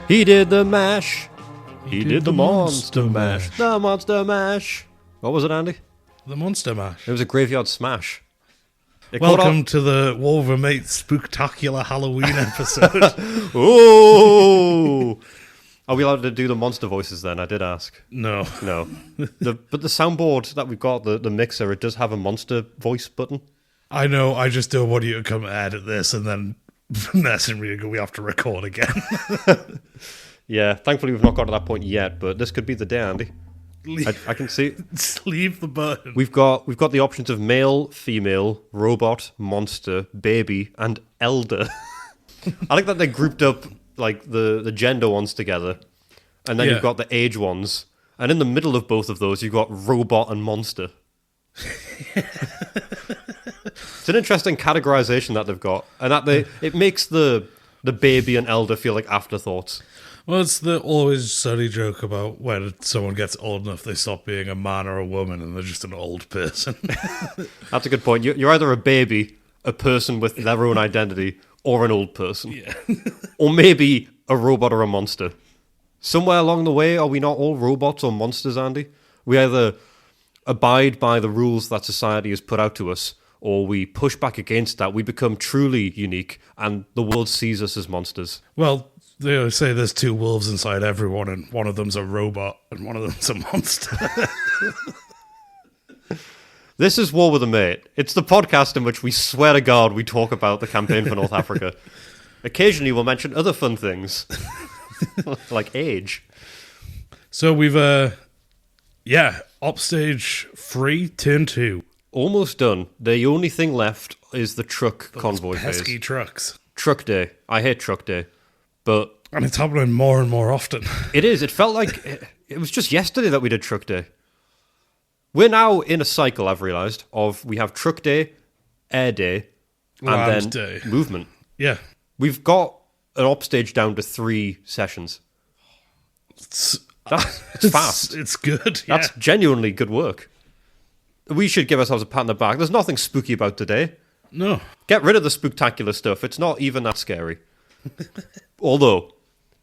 He did the mash. He did the monster mash. The monster mash. What was it, Andy? The monster mash. It was a graveyard smash. Welcome to the Wolvermate Spooktacular Halloween episode. Oh! Are we allowed to do the monster voices then? I did ask. No. But the soundboard that we've got, the mixer, it does have a monster voice button. I know, I just don't want you to come and edit this and then messing me and go, we have to record again. Yeah, thankfully we've not got to that point yet, but this could be the day, Andy. I can see. Leave the button. We've got the options of male, female, robot, monster, baby, and elder. I like that they grouped up like the gender ones together, and then you've got the age ones, and in the middle of both of those you've got robot and monster. It's an interesting categorization that they've got, and that it makes the baby and elder feel like afterthoughts. Well, it's the always sunny joke about when someone gets old enough they stop being a man or a woman and they're just an old person. That's a good point. You're either a baby, a person with their own identity, or an old person. Yeah. Or maybe a robot or a monster. Somewhere along the way, are we not all robots or monsters, Andy? We either abide by the rules that society has put out to us, or we push back against that. We become truly unique, and the world sees us as monsters. Well, they always say there's two wolves inside everyone, and one of them's a robot, and one of them's a monster. This is War with a Mate. It's the podcast in which we swear to God we talk about the campaign for North Africa. Occasionally we'll mention other fun things, like age. So we've, Upstage 3, Turn 2. Almost done. The only thing left is the truck convoy phase. Pesky trucks. Truck day. I hate truck day. But And it's happening more and more often. it is. It felt like it was just yesterday that we did truck day. We're now in a cycle, I've realised, of we have truck day, air day, Land and then day. movement. Yeah. We've got an upstage down to 3 sessions. It's fast. It's good. That's genuinely good work. We should give ourselves a pat on the back. There's nothing spooky about today. No. Get rid of the spooktacular stuff. It's not even that scary. Although,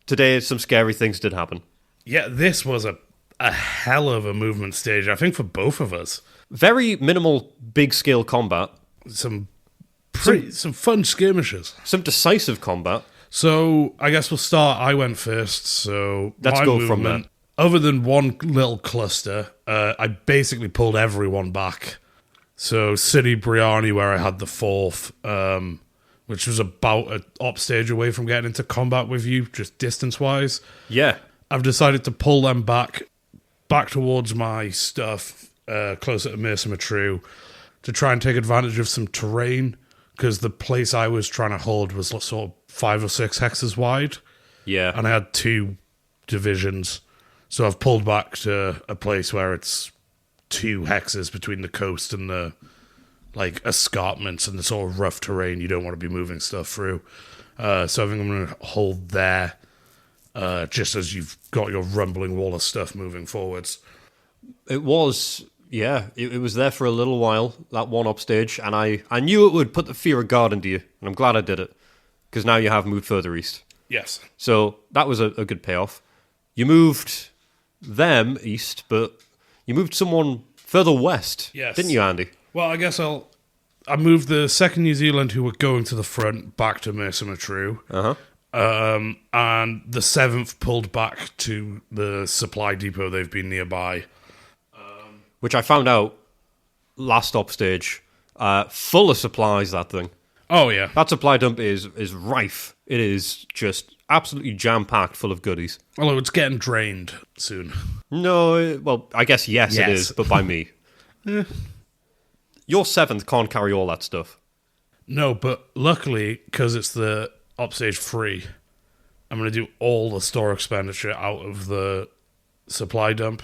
today some scary things did happen. Yeah, this was a hell of a movement stage, I think, for both of us. Very minimal, big-scale combat. Some fun skirmishes. Some decisive combat. So, I guess we'll start. I went first, so Let's my go movement, from there. Other than one little cluster, I basically pulled everyone back. So, City Briani, where I had the 4th, which was about an upstage away from getting into combat with you, just distance-wise. Yeah. I've decided to pull them back towards my stuff, closer to Mercer Matru, to try and take advantage of some terrain, because the place I was trying to hold was sort of 5 or 6 hexes wide. Yeah. And I had 2 divisions. So I've pulled back to a place where it's 2 hexes between the coast and the escarpments and the sort of rough terrain you don't want to be moving stuff through. So I think I'm going to hold there, just as you've got your rumbling wall of stuff moving forwards. It was, it was there for a little while, that one upstage, and I knew it would put the fear of God into you, and I'm glad I did it, because now you have moved further east. Yes. So that was a good payoff. You moved them east, but you moved someone further west, Yes. didn't you, Andy? Well, I guess I moved the 2nd New Zealand, who were going to the front, back to Mercer Matru. Uh-huh. And the 7th pulled back to the supply depot they've been nearby. Which I found out last upstage, full of supplies, that thing. Oh, yeah. That supply dump is rife. It is just absolutely jam-packed full of goodies. Although it's getting drained soon. No, well, I guess yes. It Yes. is, but by me. Your 7th can't carry all that stuff. No, but luckily, because it's the upstage 3, I'm going to do all the store expenditure out of the supply dump,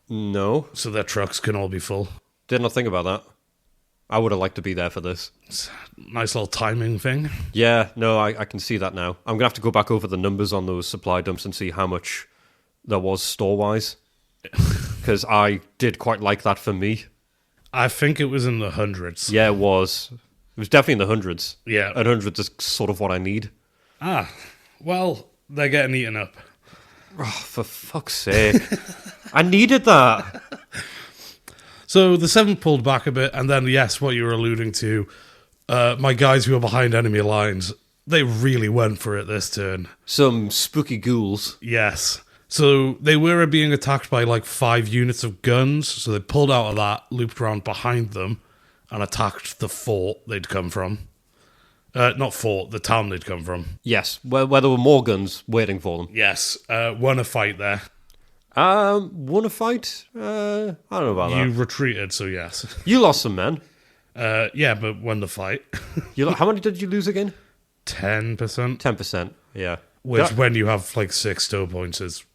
No, so their trucks can all be full. did not think about that. I would have liked to be there for this. It's a nice little timing thing. Yeah, no, I can see that now. I'm going to have to go back over the numbers on those supply dumps and see how much there was store-wise. Because I did quite like that for me. I think it was in the hundreds. Yeah, it was. It was definitely in the hundreds. Yeah. And hundreds is sort of what I need. Ah, Well, they're getting eaten up. Oh, for fuck's sake. I needed that. So the 7th pulled back a bit, and then, yes, what you were alluding to, my guys who were behind enemy lines, they really went for it this turn. Some spooky ghouls. Yes. So they were being attacked by like 5 units of guns, so they pulled out of that, looped around behind them, and attacked the fort they'd come from. Not fort, the town they'd come from. Yes, where there were more guns waiting for them. Yes, won a fight there. Won a fight? I don't know about You that. retreated, so yes. You lost some men. Yeah, but won the fight. How many did you lose again? 10%. 10%, yeah. Which, when you have like 6 stow points, is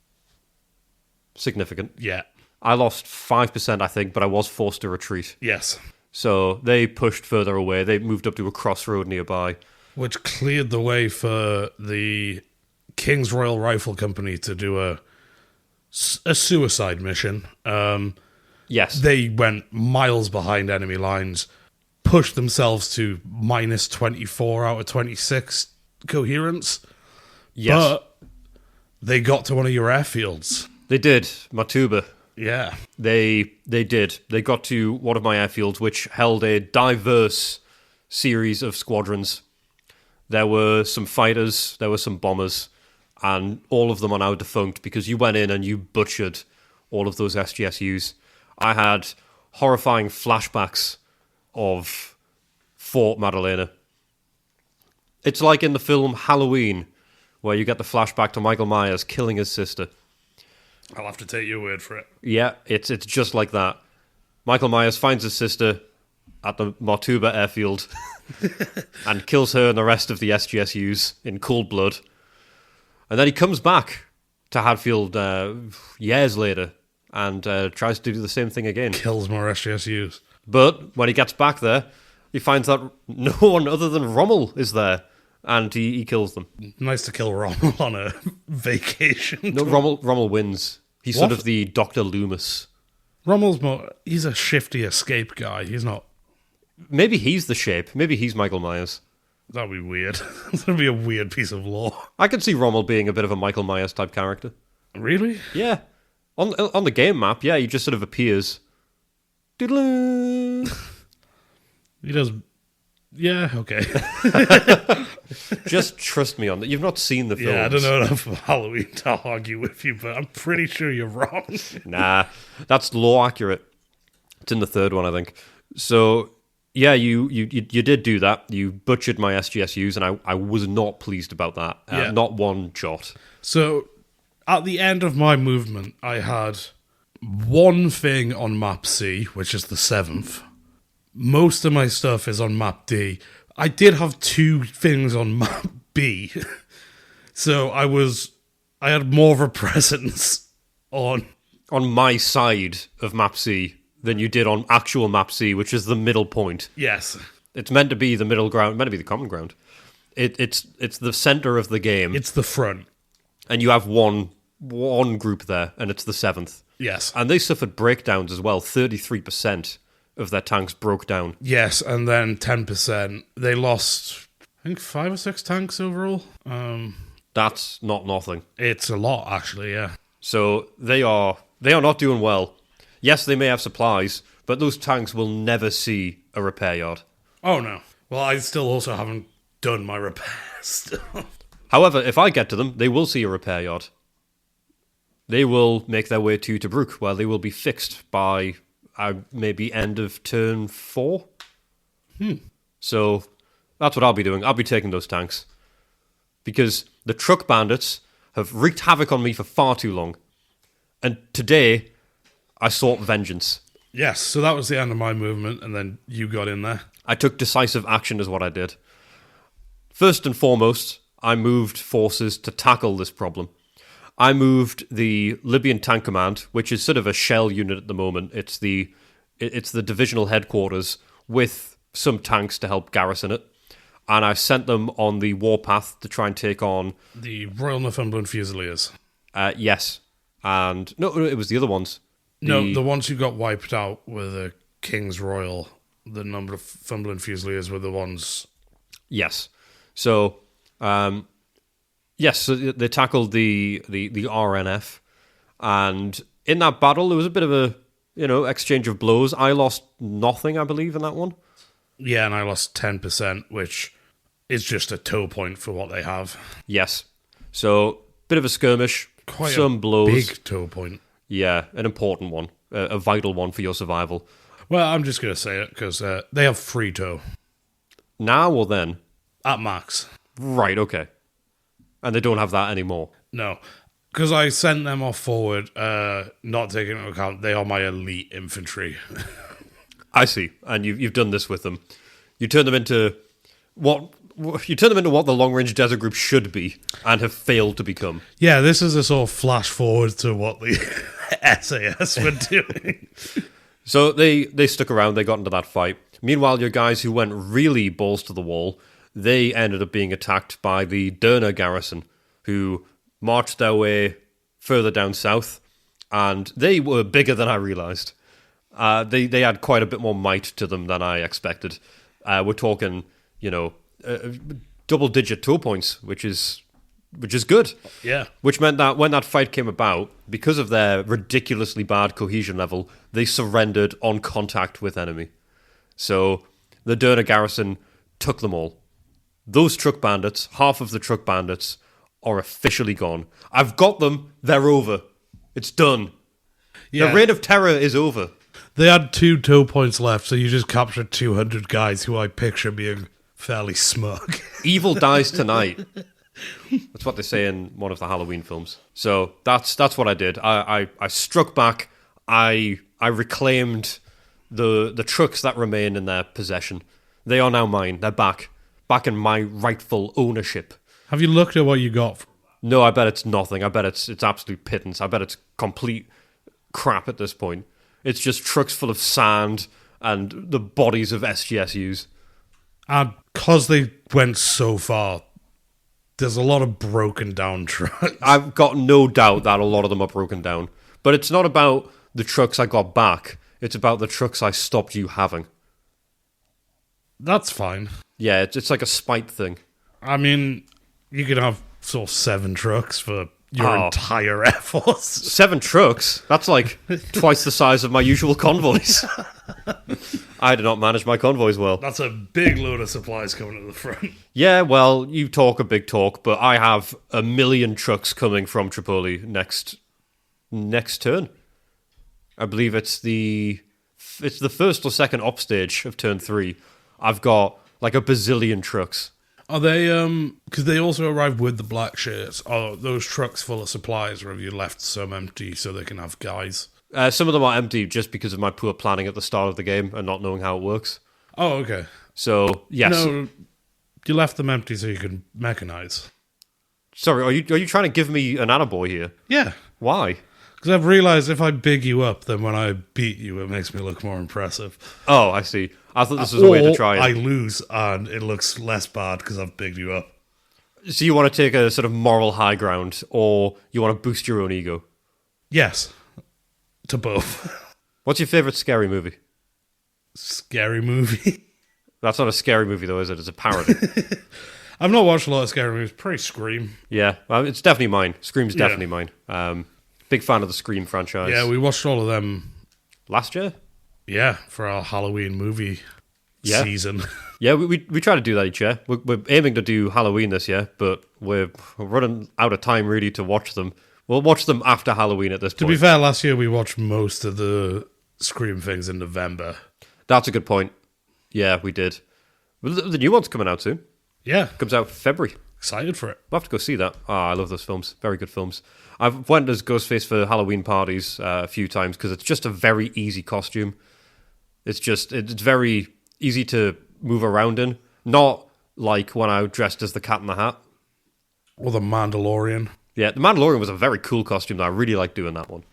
significant. yeah. I lost 5%, I think, but I was forced to retreat. Yes. So they pushed further away. They moved up to a crossroad nearby. Which cleared the way for the King's Royal Rifle Company to do a suicide mission. Yes. They went miles behind enemy lines, pushed themselves to minus 24 out of 26 coherence. Yes. But they got to one of your airfields. They did. Matuba. Yeah. They did. They got to one of my airfields, which held a diverse series of squadrons. There were some fighters, there were some bombers, and all of them are now defunct because you went in and you butchered all of those SGSUs. I had horrifying flashbacks of Fort Madalena. It's like in the film Halloween, where you get the flashback to Michael Myers killing his sister. I'll have to take your word for it. Yeah, it's just like that. Michael Myers finds his sister at the Martuba airfield and kills her and the rest of the SGSUs in cold blood. And then he comes back to Hadfield years later and tries to do the same thing again. Kills more SGSUs. But when he gets back there, he finds that no one other than Rommel is there, and he kills them. Nice to kill Rommel on a vacation. No, Rommel wins. He's What? sort of the Dr. Loomis. Rommel's more... He's a shifty escape guy. He's not... Maybe he's the Shape. Maybe he's Michael Myers. That'd be weird. That'd be a weird piece of lore. I could see Rommel being a bit of a Michael Myers type character. Really? Yeah. On the game map, yeah, he just sort of appears. Doodle-oo. He does... Yeah, okay. Just trust me on that. You've not seen the films. Yeah, I don't know enough about Halloween to argue with you, but I'm pretty sure you're wrong. Nah, that's lore accurate. It's in the third one, I think. So, yeah, you did do that. You butchered my SGSUs, and I was not pleased about that. Yeah. Not one jot. So, at the end of my movement, I had one thing on map C, which is the 7th. Most of my stuff is on map D. I did have 2 things on map B. So I had more of a presence on my side of map C than you did on actual map C, which is the middle point. Yes. It's meant to be the middle ground, meant to be the common ground. It's the center of the game, It's the front. and you have one group there, and it's the 7th. Yes. And they suffered breakdowns as well. 33% of their tanks broke down. Yes, and then 10%. They lost, I think, 5 or 6 tanks overall. That's not nothing. It's a lot, actually, yeah. So they are not doing well. Yes, they may have supplies, but those tanks will never see a repair yard. Oh, no. Well, I still also haven't done my repairs. However, if I get to them, they will see a repair yard. They will make their way to Tobruk, where they will be fixed by maybe end of turn 4. So that's what I'll be doing. I'll be taking those tanks. Because the truck bandits have wreaked havoc on me for far too long. And today, I sought vengeance. Yes, so that was the end of my movement, and then you got in there. I took decisive action is what I did. First and foremost, I moved forces to tackle this problem. I moved the Libyan Tank Command, which is sort of a shell unit at the moment. It's the divisional headquarters with some tanks to help garrison it. And I sent them on the warpath to try and take on... The Royal Northumberland Fusiliers. Yes. And... No, it was the other ones. No, the ones who got wiped out were the King's Royal. The number of Northumberland Fusiliers were the ones... Yes. So, Yes, so they tackled the RNF, and in that battle there was a bit of a exchange of blows. I lost nothing, I believe, in that one. Yeah, and I lost 10%, which is just a toe point for what they have. Yes, so bit of a skirmish, Quite some a blows. big toe point. Yeah, an important one, a vital one for your survival. Well, I'm just going to say it because they have free toe. Now or then? At max. Right, okay. And they don't have that anymore. No, because I sent them off forward, not taking into account they are my elite infantry. I see, and you've done this with them. You turn them into what the long range desert group should be, and have failed to become. Yeah, this is a sort of flash forward to what the SAS were doing. So they stuck around. They got into that fight. Meanwhile, your guys who went really balls to the wall, they ended up being attacked by the Derna garrison, who marched their way further down south, and they were bigger than I realized. They had quite a bit more might to them than I expected. We're talking, double-digit toe points, which is good. Yeah. Which meant that when that fight came about, because of their ridiculously bad cohesion level, they surrendered on contact with enemy. So the Derna garrison took them all. Those truck bandits, half of the truck bandits, are officially gone. I've got them. They're over. It's done. Yeah. The reign of terror is over. They had 2 toe points left, so you just captured 200 guys who I picture being fairly smug. Evil dies tonight. That's what they say in one of the Halloween films. So that's what I did. I struck back. I reclaimed the trucks that remain in their possession. They are now mine. They're back in my rightful ownership. Have you looked at what you got? No, I bet it's nothing. I bet it's absolute pittance. I bet it's complete crap at this point. It's just trucks full of sand and the bodies of SGSUs. And because they went so far, there's a lot of broken down trucks. I've got no doubt that a lot of them are broken down. But it's not about the trucks I got back. It's about the trucks I stopped you having. That's fine. Yeah, it's like a spite thing. I mean, you could have sort of 7 trucks for your entire Air Force. 7 trucks? That's like twice the size of my usual convoys. I do not manage my convoys well. That's a big load of supplies coming to the front. Yeah, well, you talk a big talk, but I have 1 million trucks coming from Tripoli next turn. I believe it's the first or second upstage of turn 3. I've got like a bazillion trucks. Are they, because they also arrived with the black shirts, are those trucks full of supplies, or have you left some empty so they can have guys? Some of them are empty just because of my poor planning at the start of the game and not knowing how it works. Oh, okay. So, yes. No, you left them empty so you can mechanize. Sorry, are you trying to give me an attaboy here? Yeah. Why? Because I've realised if I big you up, then when I beat you, it makes me look more impressive. Oh, I see. I thought this was a way to try it. I lose, and it looks less bad because I've bigged you up. So you want to take a sort of moral high ground, or you want to boost your own ego? Yes. To both. What's your favourite scary movie? Scary movie? That's not a scary movie, though, is it? It's a parody. I've not watched a lot of scary movies. Probably Scream. Yeah, well, it's definitely mine. Scream's definitely mine. Big fan of the Scream franchise. Yeah, we watched all of them. Last year? Yeah, for our Halloween movie season. Yeah, we try to do that each year. We're aiming to do Halloween this year, but we're running out of time, really, to watch them. We'll watch them after Halloween at this point. To be fair, last year we watched most of the Scream things in November. That's a good point. Yeah, we did. Well, the new one's coming out soon. Yeah. Comes out February. Excited for it. We'll have to go see that. I love those films. Very good films. I've went as Ghostface for Halloween parties a few times because it's just a very easy costume. It's very easy to move around in. Not like when I dressed as the Cat in the Hat. Or the Mandalorian. Yeah, the Mandalorian was a very cool costume. I really liked doing that one.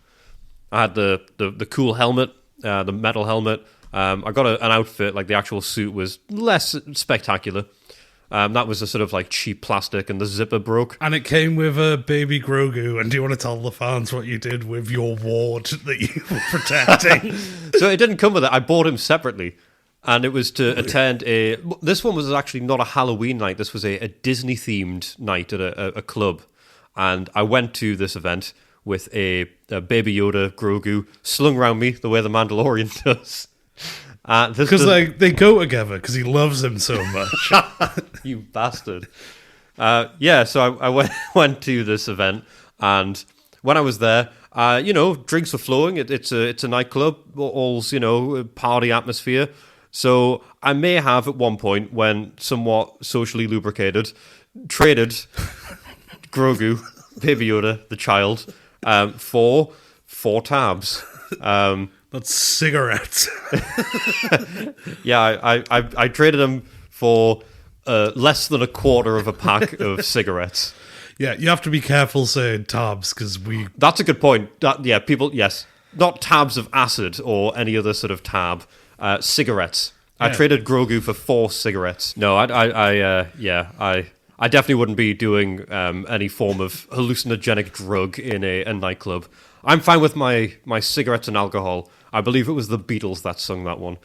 I had the cool helmet, the metal helmet. I got an outfit, like the actual suit was less spectacular. That was a sort of like cheap plastic and the zipper broke. And it came with a baby Grogu. And do you want to tell the fans what you did with your ward that you were protecting? So it didn't come with it. I bought him separately. And it was to attend a... This one was actually not a Halloween night. This was a Disney-themed night at a club. And I went to this event with a Baby Yoda Grogu slung around me the way the Mandalorian does. Because they go together because he loves him so much. You bastard. So I went to this event, and when I was there, drinks were flowing. It's a nightclub, all's, party atmosphere. So I may have at one point, when somewhat socially lubricated, traded Grogu, Baby Yoda, the child, for 4 tabs. That's cigarettes. Yeah, I traded them for less than a quarter of a pack of cigarettes. Yeah, you have to be careful saying tabs because we... That's a good point. Yes. Not tabs of acid or any other sort of tab. Cigarettes. Yeah. I traded Grogu for 4 cigarettes. No, I definitely wouldn't be doing any form of hallucinogenic drug in a nightclub. I'm fine with my cigarettes and alcohol. I believe it was the Beatles that sung that one.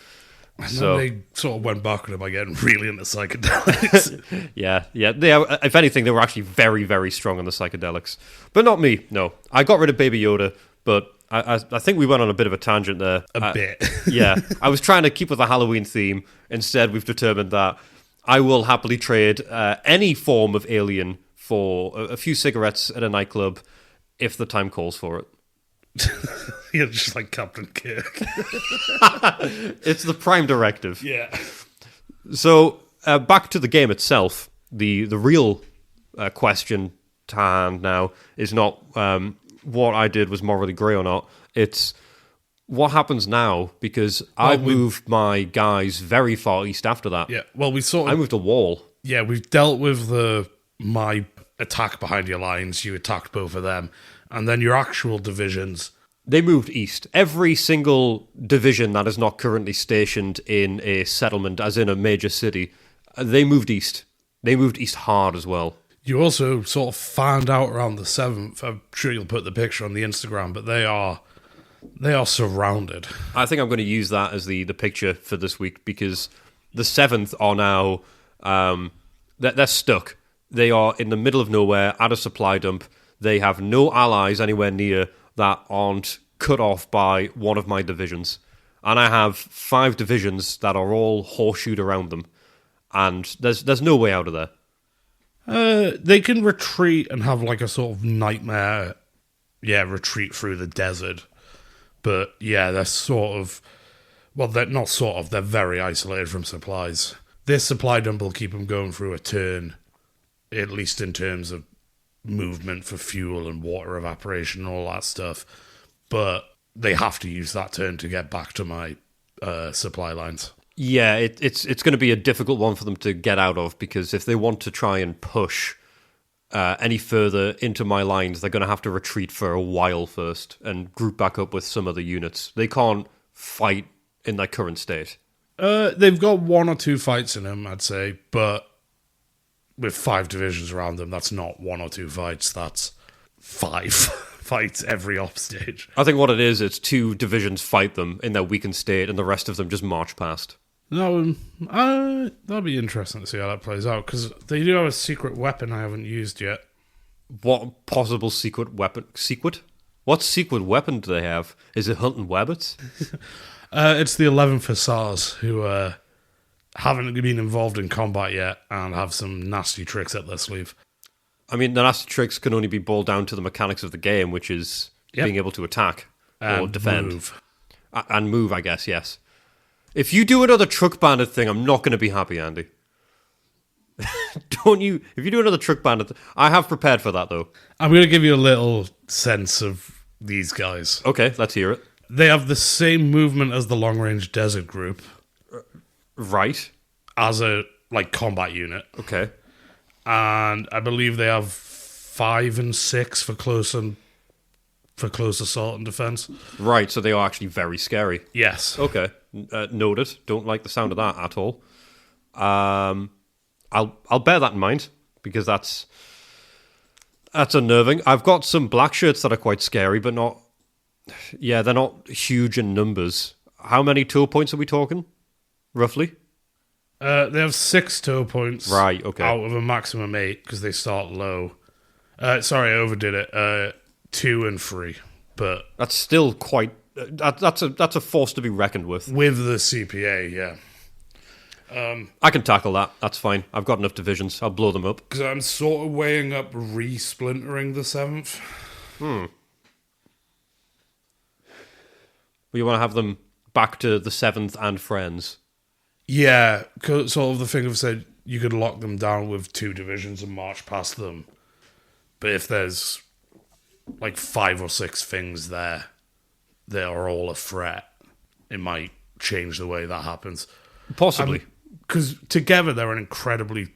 So they sort of went back on it by getting really into psychedelics. yeah. If anything, they were actually very, very strong on the psychedelics. But not me, no. I got rid of Baby Yoda, but I think we went on a bit of a tangent there. A bit. Yeah. I was trying to keep with the Halloween theme. Instead, we've determined that I will happily trade any form of alien for a few cigarettes at a nightclub if the time calls for it. You're just like Captain Kirk. It's the prime directive. Yeah. So, back to the game itself. The real question to hand now is not what I did was morally grey or not. It's what happens now, because I moved my guys very far east after that. Yeah, well, I moved a wall. Yeah, we've dealt with my attack behind your lines. You attacked both of them. And then your actual divisions... They moved east. Every single division that is not currently stationed in a settlement, as in a major city, they moved east. They moved east hard as well. You also sort of found out around the 7th, I'm sure you'll put the picture on the Instagram, but they are surrounded. I think I'm going to use that as the picture for this week, because the 7th are now... they're stuck. They are in the middle of nowhere, at a supply dump. They have no allies anywhere near that aren't cut off by one of my divisions. And I have 5 divisions that are all horseshoed around them. And there's no way out of there. They can retreat and have like a sort of nightmare, retreat through the desert. But yeah, they're sort of... Well, they're not sort of, they're very isolated from supplies. This supply dump will keep them going through a turn, at least in terms of movement for fuel and water evaporation and all that stuff, but they have to use that turn to get back to my supply lines. Yeah, it's going to be a difficult one for them to get out of, because if they want to try and push any further into my lines, they're going to have to retreat for a while first and group back up with some other units. They can't fight in their current state. They've got 1 or 2 fights in them, I'd say, but with 5 divisions around them, that's not 1 or 2 fights, that's 5 fights every op stage. I think what it is, it's 2 divisions fight them in their weakened state, and the rest of them just march past. No, that'll be interesting to see how that plays out, because they do have a secret weapon I haven't used yet. What possible secret weapon? What secret weapon do they have? Is it hunting wabbits? It's the 11th Hussars, who haven't been involved in combat yet and have some nasty tricks up their sleeve. I mean, the nasty tricks can only be boiled down to the mechanics of the game, which is being able to attack or defend. Move. And move, I guess, yes. If you do another truck bandit thing, I'm not going to be happy, Andy. Don't you? If you do another truck bandit... I have prepared for that, though. I'm going to give you a little sense of these guys. Okay, let's hear it. They have the same movement as the long-range desert group. Right. As a combat unit. Okay. And I believe they have 5 and 6 for close assault and defense. Right, so they are actually very scary. Yes. Okay. Noted. Don't like the sound of that at all. I'll bear that in mind, because that's unnerving. I've got some black shirts that are quite scary, but not... Yeah, they're not huge in numbers. How many tool points are we talking? roughly? They have 6 toe points. Right, okay. Out of a maximum 8 because they start low. Sorry, I overdid it. 2 and 3, but That's still quite... that's a force to be reckoned with. with the CPA, yeah. I can tackle that. That's fine. I've got enough divisions. I'll blow them up. Because I'm sort of weighing up re-splintering the 7th. Well, you want to have them back to the 7th and friends. Yeah, sort of the thing I've said, you could lock them down with 2 divisions and march past them. But if there's like 5 or 6 things there that are all a threat, it might change the way that happens. Possibly. Because together they're an incredibly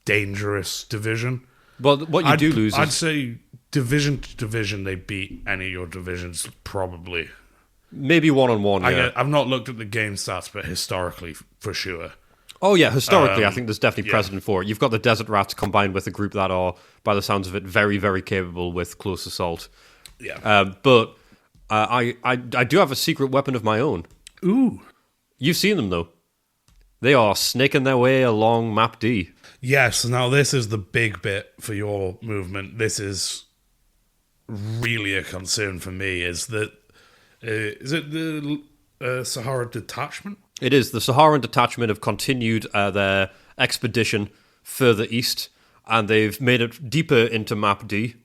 dangerous division. Well, what you do lose I'd is... say division to division, they beat any of your divisions, probably. Maybe one-on-one, yeah. I've not looked at the game stats, but historically, for sure. Oh, yeah, historically, I think there's definitely precedent for it. You've got the Desert Rats combined with a group that are, by the sounds of it, very, very capable with close assault. Yeah. But I do have a secret weapon of my own. Ooh. You've seen them, though. They are snaking their way along Map D. Yes, now this is the big bit for your movement. This is really a concern for me, is that... is it the Sahara Detachment? It is. The Saharan Detachment have continued their expedition further east, and they've made it deeper into Map D.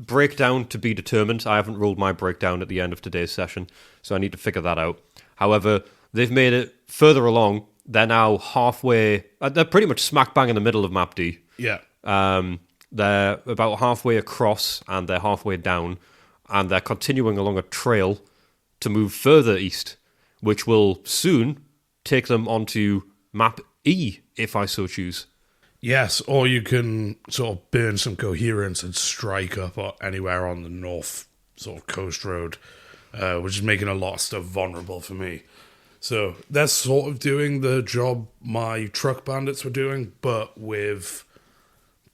Breakdown to be determined. I haven't rolled my breakdown at the end of today's session, so I need to figure that out. However, they've made it further along. They're now halfway... they're pretty much smack bang in the middle of Map D. Yeah. They're about halfway across, and they're halfway down, and they're continuing along a trail to move further east, which will soon take them onto Map E, if I so choose. Yes, or you can sort of burn some coherence and strike up or anywhere on the north sort of coast road, which is making a lot of stuff vulnerable for me. So they're sort of doing the job my truck bandits were doing, but with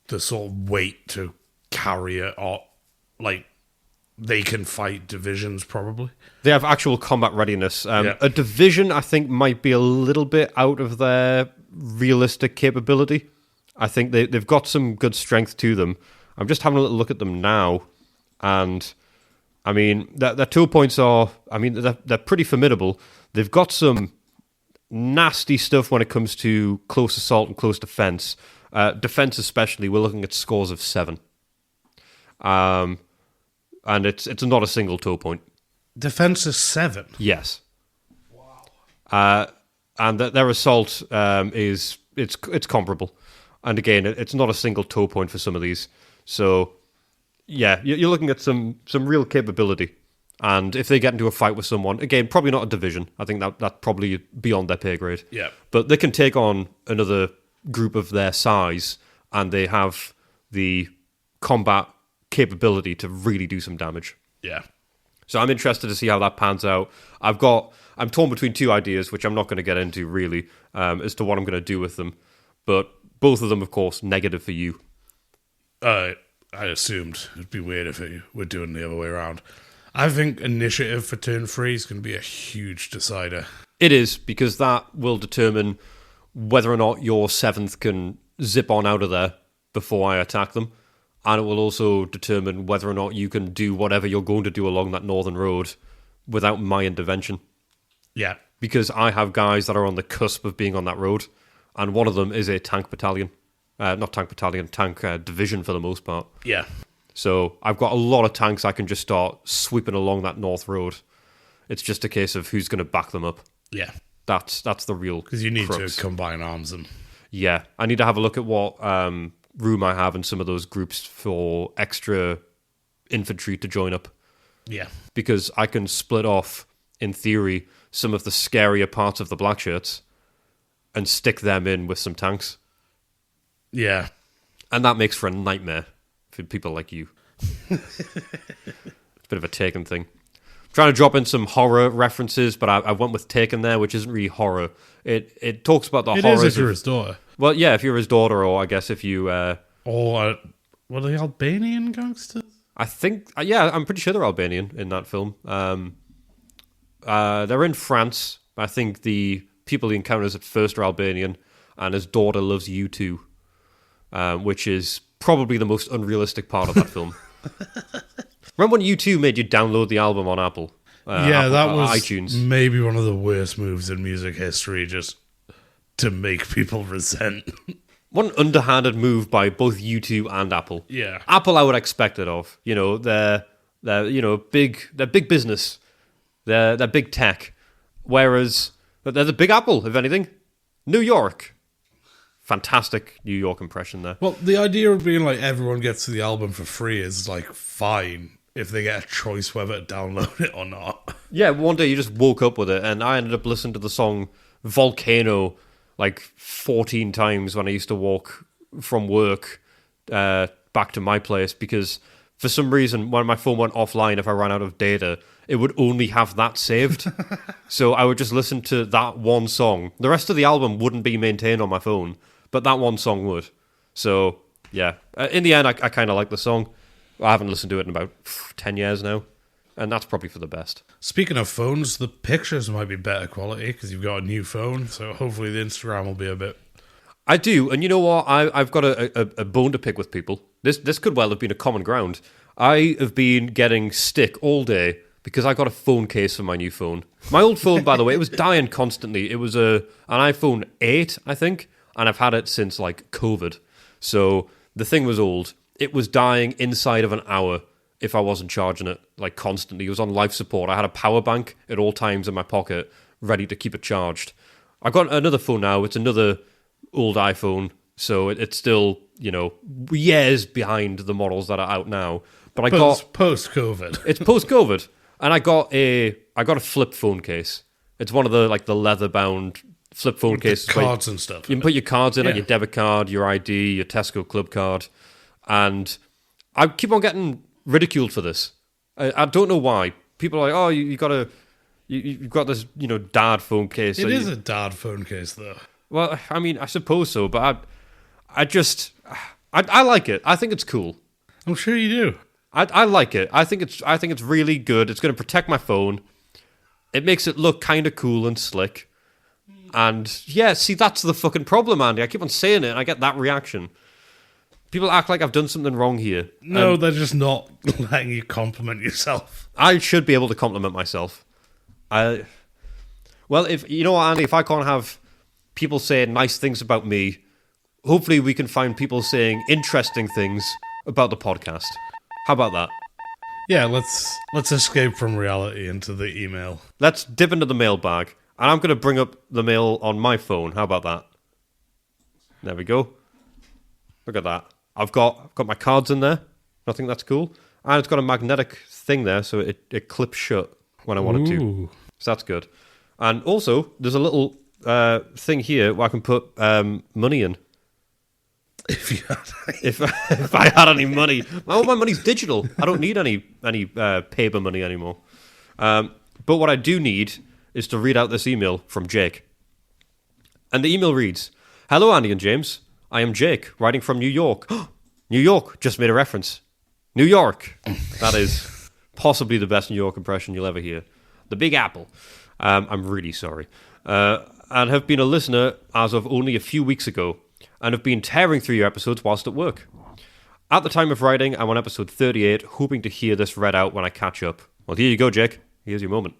the sort of weight to carry it up. Like, they can fight divisions, probably. They have actual combat readiness. A division, I think, might be a little bit out of their realistic capability. I think they've got some good strength to them. I'm just having a little look at them now, and I mean, their 2 points are, I mean, they're pretty formidable. They've got some nasty stuff when it comes to close assault and close defense. Defense especially, we're looking at scores of 7. And it's not a single toe point. Defense is 7? Yes. Wow. And their assault is comparable. And again, it's not a single toe point for some of these. So, yeah, you're looking at some real capability. And if they get into a fight with someone, again, probably not a division. I think that's probably beyond their pay grade. Yeah. But they can take on another group of their size, and they have the combat capability to really do some damage. Yeah. So I'm interested to see how that pans out. I'm torn between 2 ideas, which I'm not going to get into really, as to what I'm going to do with them. But both of them, of course, negative for you. I assumed it'd be weird if it were doing the other way around. I think initiative for turn 3 is going to be a huge decider. It is, because that will determine whether or not your 7th can zip on out of there before I attack them. And it will also determine whether or not you can do whatever you're going to do along that northern road without my intervention. Yeah. Because I have guys that are on the cusp of being on that road, and one of them is a tank battalion. Not tank battalion, tank division for the most part. Yeah. So I've got a lot of tanks I can just start sweeping along that north road. It's just a case of who's going to back them up. Yeah. That's the real Because you need crux. to combine arms them. Yeah. I need to have a look at what room I have in some of those groups for extra infantry to join up. Yeah. Because I can split off, in theory, some of the scarier parts of the black shirts and stick them in with some tanks. Yeah. And that makes for a nightmare for people like you. It's a bit of a Taken thing. I'm trying to drop in some horror references, but I went with Taken there, which isn't really horror. It talks about the horrors. It is if you're his daughter. Well, yeah, if you're his daughter, or I guess if you... Or, were they Albanian gangsters? I think... yeah, I'm pretty sure they're Albanian in that film. They're in France. I think the people he encounters at first are Albanian, and his daughter loves U2, which is probably the most unrealistic part of that film. Remember when U2 made you download the album on Apple? That was iTunes. Maybe one of the worst moves in music history, just to make people resent. One underhanded move by both U2 and Apple. Yeah. Apple I would expect it of. They're big business. They're big tech. Whereas they're the Big Apple, if anything. New York. Fantastic New York impression there. Well, the idea of being like everyone gets to the album for free is like fine if they get a choice whether to download it or not. Yeah, one day you just woke up with it, and I ended up listening to the song Volcano like 14 times when I used to walk from work back to my place, because for some reason when my phone went offline, if I ran out of data, it would only have that saved. So I would just listen to that one song. The rest of the album wouldn't be maintained on my phone, but that one song would. So yeah, in the end I kind of like the song. I haven't listened to it in about 10 years now, and that's probably for the best. Speaking of phones, the pictures might be better quality because you've got a new phone, so hopefully the Instagram will be a bit... I do, and you know what? I've got a bone to pick with people. This could well have been a common ground. I have been getting stick all day because I got a phone case for my new phone. My old phone, by the way, it was dying constantly. It was an iPhone 8, I think, and I've had it since, like, COVID. So the thing was old. It was dying inside of an hour if I wasn't charging it, like, constantly. It was on life support. I had a power bank at all times in my pocket, ready to keep it charged. I got another phone now. It's another old iPhone, so it's still, years behind the models that are out now. But I got post-COVID. It's post-COVID, and I got a flip phone case. It's one of the leather-bound flip phone cases. Cards and stuff. You can put your cards in, like your debit card, your ID, your Tesco Club card. And I keep on getting ridiculed for this. I don't know why. People are like, "Oh, you've got this, dad phone case." It is a dad phone case, though. Well, I mean, I suppose so, but I like it. I think it's cool. I'm sure you do. I like it. I think it's really good. It's going to protect my phone. It makes it look kind of cool and slick. And yeah, see, that's the fucking problem, Andy. I keep on saying it, and I get that reaction. People act like I've done something wrong here. No, they're just not letting you compliment yourself. I should be able to compliment myself. Well, if you know what, Andy, if I can't have people saying nice things about me, hopefully we can find people saying interesting things about the podcast. How about that? Yeah, let's escape from reality into the email. Let's dip into the mailbag, and I'm going to bring up the mail on my phone. How about that? There we go. Look at that. I've got my cards in there. I think that's cool. And it's got a magnetic thing there, so it clips shut when I want it to. So that's good. And also, there's a little thing here where I can put money in. If I had any money. All my money's digital. I don't need any paper money anymore. But what I do need is to read out this email from Jake. And the email reads, "Hello, Andy and James. I am Jake, writing from New York." New York, just made a reference. New York. That is possibly the best New York impression you'll ever hear. The Big Apple. I'm really sorry. And have been a listener as of only a few weeks ago, and have been tearing through your episodes whilst at work. At the time of writing, I'm on episode 38, hoping to hear this read out when I catch up. Well, here you go, Jake. Here's your moment.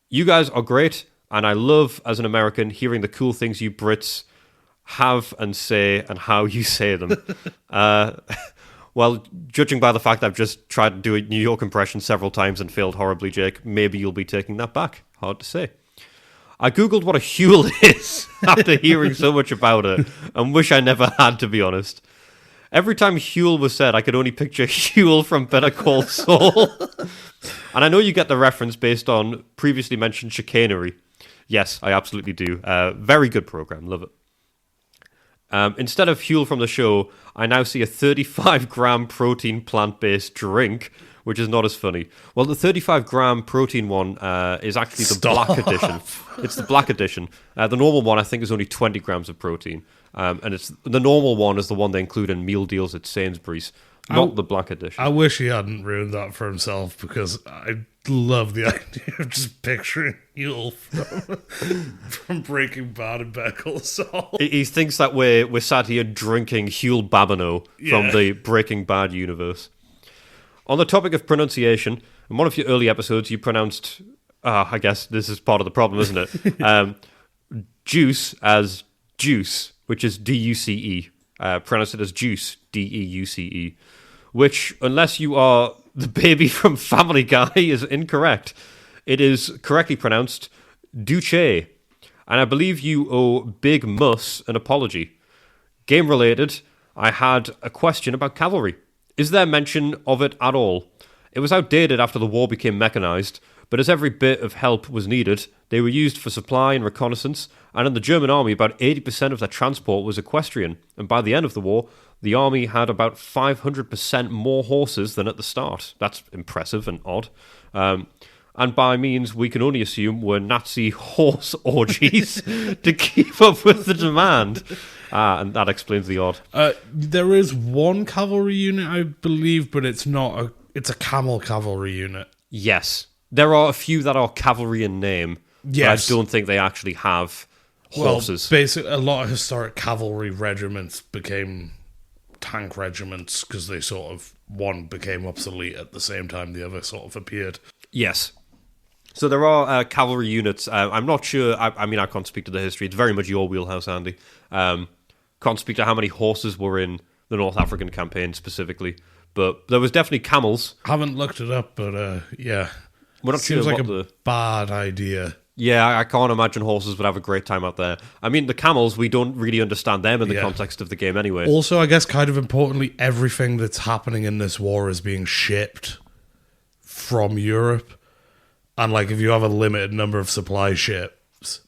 You guys are great, and I love, as an American, hearing the cool things you Brits have and say and how you say them. Well, judging by the fact I've just tried to do a New York impression several times and failed horribly, Jake, maybe you'll be taking that back. Hard to say. I googled what a Huel is after hearing so much about it, and wish I never had, to be honest. Every time Huel was said, I could only picture Huel from Better Call Saul. And I know you get the reference based on previously mentioned chicanery. Yes, I absolutely do. Very good program, love it. Instead of Huel from the show, I now see a 35-gram protein plant-based drink, which is not as funny. Well, the 35-gram protein one is actually the black edition. It's the black edition. The normal one, I think, is only 20 grams of protein. And the normal one is the one they include in meal deals at Sainsbury's. not the Black Edition. I wish he hadn't ruined that for himself, because I love the idea of just picturing Huel from Breaking Bad and Better Call Saul. He thinks that we're sat here drinking Huel Babineau from the Breaking Bad universe. On the topic of pronunciation, in one of your early episodes, you pronounced, I guess this is part of the problem, isn't it? Juice as juice, which is D-U-C-E. Pronounce it as juice, D-E-U-C-E. Which, unless you are the baby from Family Guy, is incorrect. It is correctly pronounced Duce. And I believe you owe Big Mus an apology. Game related, I had a question about cavalry. Is there mention of it at all? It was outdated after the war became mechanized, but as every bit of help was needed, they were used for supply and reconnaissance, and in the German army, about 80% of their transport was equestrian, and by the end of the war, the army had about 500% more horses than at the start. That's impressive and odd. And by means we can only assume were Nazi horse orgies to keep up with the demand. And that explains the odd. There is one cavalry unit, I believe, but it's not it's a camel cavalry unit. Yes. There are a few that are cavalry in name, yes. but I don't think they actually have horses. Well, basically, a lot of historic cavalry regiments became tank regiments because they sort of, one became obsolete at the same time the other sort of appeared. Yes. So there are cavalry units. I'm not sure. I mean, I can't speak to the history. It's very much your wheelhouse, Andy. Can't speak to how many horses were in the North African campaign specifically, but there was definitely camels. Haven't looked it up, but yeah. We're not Seems sure like what a bad idea. Yeah, I can't imagine horses would have a great time out there. I mean, the camels, we don't really understand them in the context of the game anyway. Also, I guess kind of importantly, everything that's happening in this war is being shipped from Europe. And like, if you have a limited number of supply ships,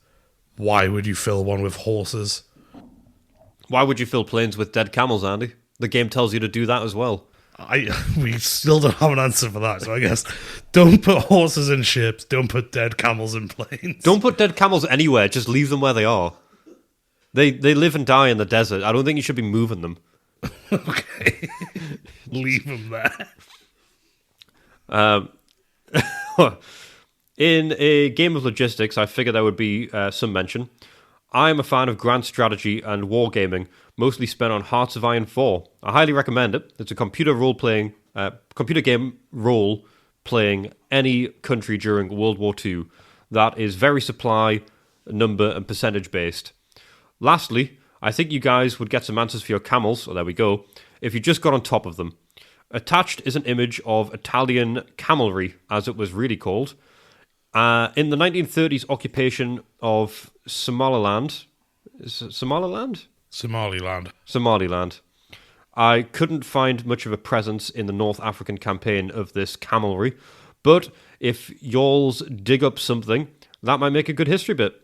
why would you fill one with horses? Why would you fill planes with dead camels, Andy? The game tells you to do that as well. We still don't have an answer for that, so I guess don't put horses in ships, don't put dead camels in planes. Don't put dead camels anywhere, just leave them where they are. They live and die in the desert. I don't think you should be moving them. Okay. Leave them there. In a game of logistics, I figured there would be some mention. I am a fan of grand strategy and wargaming, mostly spent on Hearts of Iron 4. I highly recommend it. It's a computer game role playing any country during World War II that is very supply, number, and percentage based. Lastly, I think you guys would get some answers for your camels, there we go, if you just got on top of them. Attached is an image of Italian camelry, as it was really called. In the 1930s occupation of Somaliland, I couldn't find much of a presence in the North African campaign of this camelry, but if y'alls dig up something, that might make a good history bit.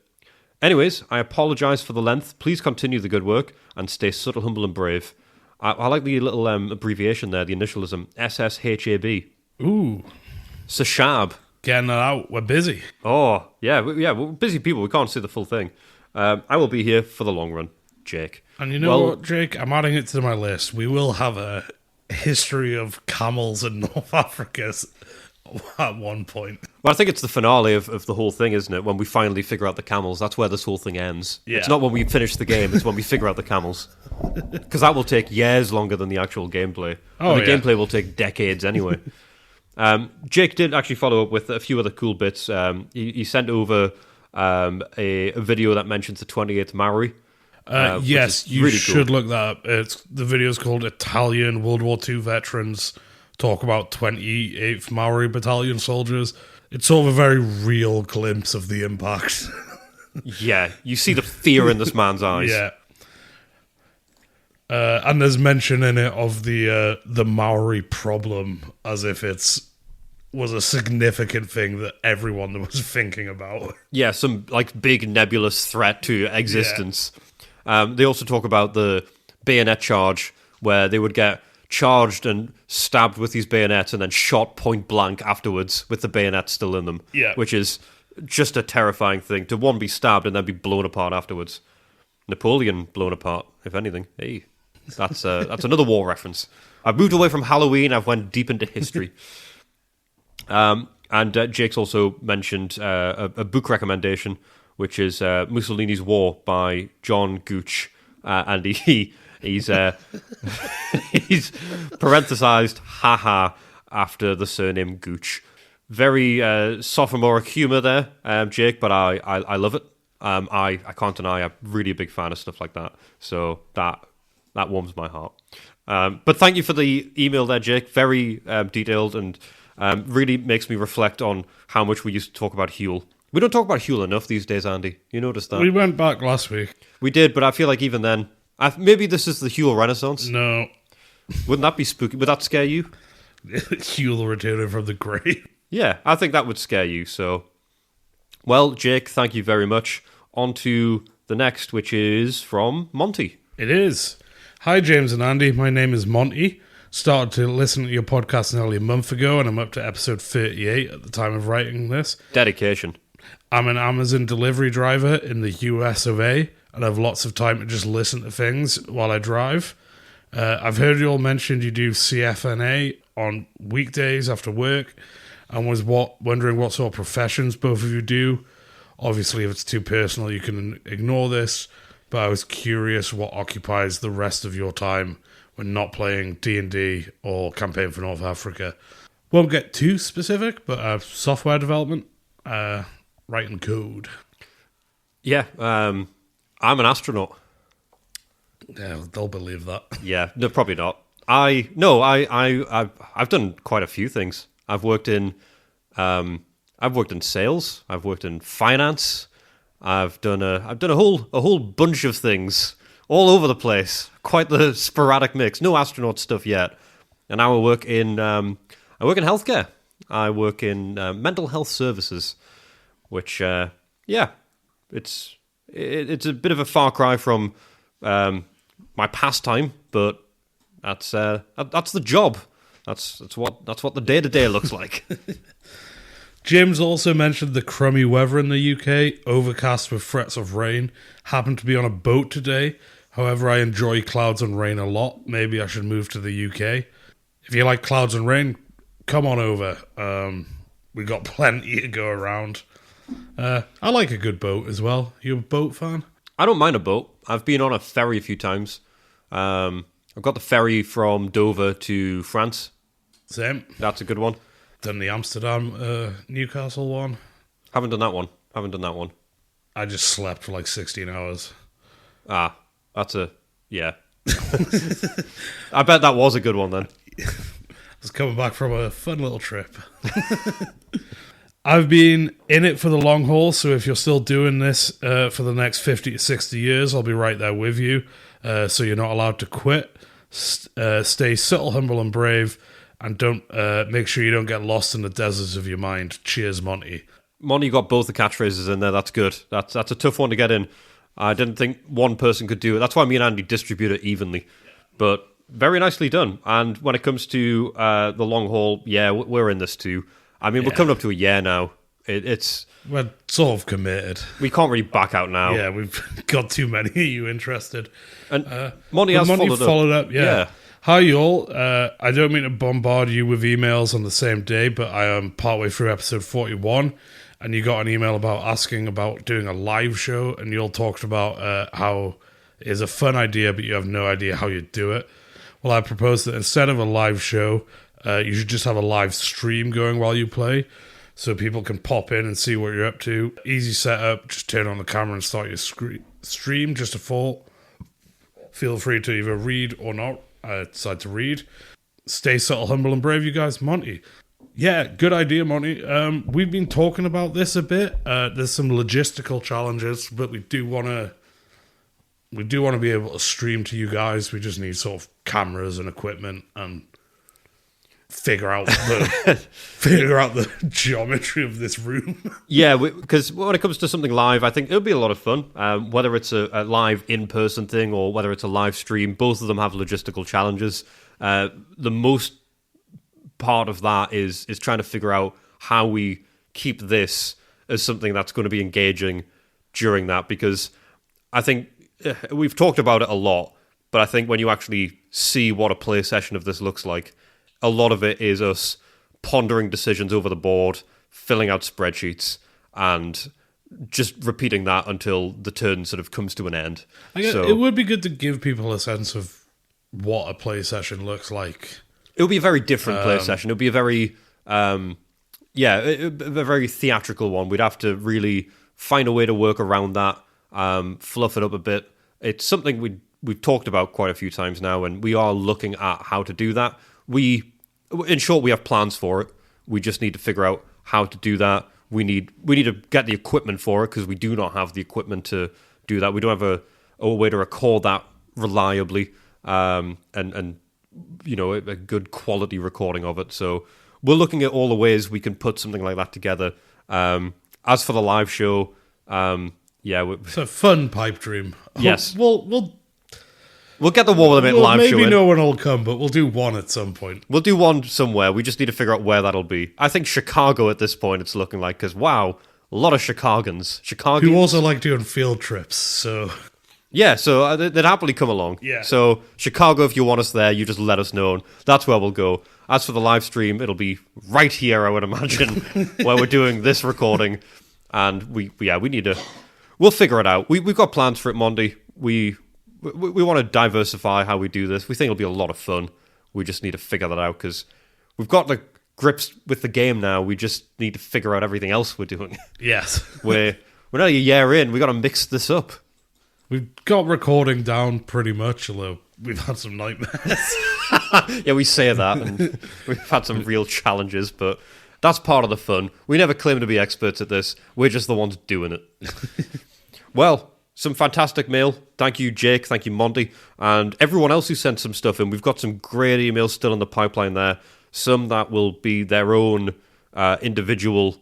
Anyways, I apologise for the length. Please continue the good work and stay subtle, humble, and brave. I like the little abbreviation there, the initialism, SSHAB. Ooh. Sashab. Getting it out. We're busy. Oh, yeah, we're busy people. We can't see the full thing. I will be here for the long run, Jake. And you know what, Jake? I'm adding it to my list. We will have a history of camels in North Africa at one point. Well, I think it's the finale of the whole thing, isn't it? When we finally figure out the camels. That's where this whole thing ends. Yeah. It's not when we finish the game. It's when we figure out the camels. Because that will take years longer than the actual gameplay. Oh, and the gameplay will take decades anyway. Jake did actually follow up with a few other cool bits. He sent over a video that mentions the 28th Maori. Yes, you really should cool. look that up. The video's called Italian World War II Veterans Talk About 28th Maori Battalion Soldiers. It's sort of a very real glimpse of the impact. Yeah, you see the fear in this man's eyes. Yeah. And there's mention in it of the Maori problem as if was a significant thing that everyone was thinking about. Yeah, some like big nebulous threat to existence. Yeah. They also talk about the bayonet charge, where they would get charged and stabbed with these bayonets and then shot point blank afterwards with the bayonet still in them. Yeah. Which is just a terrifying thing, to one, be stabbed and then be blown apart afterwards. Napoleon blown apart, if anything. Hey. That's another war reference. I've moved away from Halloween. I've went deep into history. And Jake's also mentioned a book recommendation, which is Mussolini's War by John Gooch, and he's he's parenthesized haha after the surname Gooch. Very sophomoric humor there, Jake, but I love it. I can't deny I'm really a big fan of stuff like that. So that warms my heart. But thank you for the email there, Jake. Very detailed and really makes me reflect on how much we used to talk about Huel. We don't talk about Huel enough these days, Andy. You noticed that? We went back last week. We did, but I feel like even then, maybe this is the Huel Renaissance. No. Wouldn't that be spooky? Would that scare you? Huel returning from the grave. Yeah, I think that would scare you. So, well, Jake, thank you very much. On to the next, which is from Monty. It is. Hi, James and Andy. My name is Monty. Started to listen to your podcast nearly a month ago, and I'm up to episode 38 at the time of writing this. Dedication. I'm an Amazon delivery driver in the US of A, and I have lots of time to just listen to things while I drive. I've heard you all mentioned you do CFNA on weekdays after work, and was wondering what sort of professions both of you do. Obviously, if it's too personal, you can ignore this, but I was curious what occupies the rest of your time when not playing D&D or Campaign for North Africa. Won't get too specific, but software development, writing code. Yeah, I'm an astronaut. Yeah, they'll believe that. Yeah, no, probably not. I've done quite a few things. I've worked in sales. I've worked in finance. I've done a whole bunch of things all over the place. Quite the sporadic mix. No astronaut stuff yet. And now I work in healthcare. I work in mental health services, which it's a bit of a far cry from my pastime, but that's the job. That's what the day-to-day looks like. Jim's also mentioned the crummy weather in the UK, overcast with threats of rain. Happened to be on a boat today. However, I enjoy clouds and rain a lot. Maybe I should move to the UK. If you like clouds and rain, come on over. We got plenty to go around. I like a good boat as well. You a boat fan? I don't mind a boat. I've been on a ferry a few times. I've got the ferry from Dover to France. Same. That's a good one. Done the Amsterdam, Newcastle one. Haven't done that one. I just slept for like 16 hours. Yeah. I bet that was a good one then. I was coming back from a fun little trip. I've been in it for the long haul, so if you're still doing this for the next 50 to 60 years, I'll be right there with you. So you're not allowed to quit. Stay subtle, humble, and brave. And don't make sure you don't get lost in the deserts of your mind. Cheers, Monty. Monty got both the catchphrases in there. That's good. That's a tough one to get in. I didn't think one person could do it. That's why me and Andy distribute it evenly. But very nicely done. And when it comes to the long haul, yeah, we're in this too. I mean, we're coming up to a year now. We're sort of committed. We can't really back out now. Yeah, we've got too many of you interested. And Monty has followed up. Yeah. Hi, y'all. I don't mean to bombard you with emails on the same day, but I am partway through episode 41, and you got an email asking about doing a live show, and you all talked about how it is a fun idea, but you have no idea how you do it. Well, I proposed that instead of a live show, you should just have a live stream going while you play, so people can pop in and see what you're up to. Easy setup, just turn on the camera and start your stream, just a thought. Feel free to either read or not. I decide to read. Stay subtle, humble, and brave, you guys. Monty. Yeah, good idea, Monty. We've been talking about this a bit. There's some logistical challenges, but we do want to be able to stream to you guys. We just need sort of cameras and equipment and figure out the geometry of this room. Yeah, because when it comes to something live, I think it'll be a lot of fun. Whether it's a live in-person thing or whether it's a live stream, both of them have logistical challenges. The most part of that is trying to figure out how we keep this as something that's going to be engaging during that, because I think we've talked about it a lot. But I think when you actually see what a play session of this looks like, a lot of it is us pondering decisions over the board, filling out spreadsheets, and just repeating that until the turn sort of comes to an end. I guess it would be good to give people a sense of what a play session looks like. It would be a very different play session. It would be a very, a very theatrical one. We'd have to really find a way to work around that, fluff it up a bit. It's something we've talked about quite a few times now, and we are looking at how to do that. In short, we have plans for it. We just need to figure out how to do that. We need to get the equipment for it because we do not have the equipment to do that. We don't have a way to record that reliably, and a good quality recording of it. So we're looking at all the ways we can put something like that together. As for the live show, it's a fun pipe dream. Yes, we'll get the War with the Mate live show. Maybe no one will come, but we'll do one at some point. We'll do one somewhere. We just need to figure out where that'll be. I think Chicago at this point it's looking like, because wow, a lot of Chicagoans who also like doing field trips. So yeah, so they'd happily come along. Yeah. So Chicago, if you want us there, you just let us know. That's where we'll go. As for the live stream, it'll be right here, I would imagine, where we're doing this recording. And we'll figure it out. We've got plans for it, Monday. We want to diversify how we do this. We think it'll be a lot of fun. We just need to figure that out because we've got the grips with the game now. We just need to figure out everything else we're doing. Yes. we're nearly a year in. We got to mix this up. We've got recording down pretty much, although we've had some nightmares. Yeah, we say that, and we've had some real challenges, but that's part of the fun. We never claim to be experts at this. We're just the ones doing it. Well, some fantastic mail. Thank you, Jake. Thank you, Monty. And everyone else who sent some stuff in. We've got some great emails still in the pipeline there. Some that will be their own individual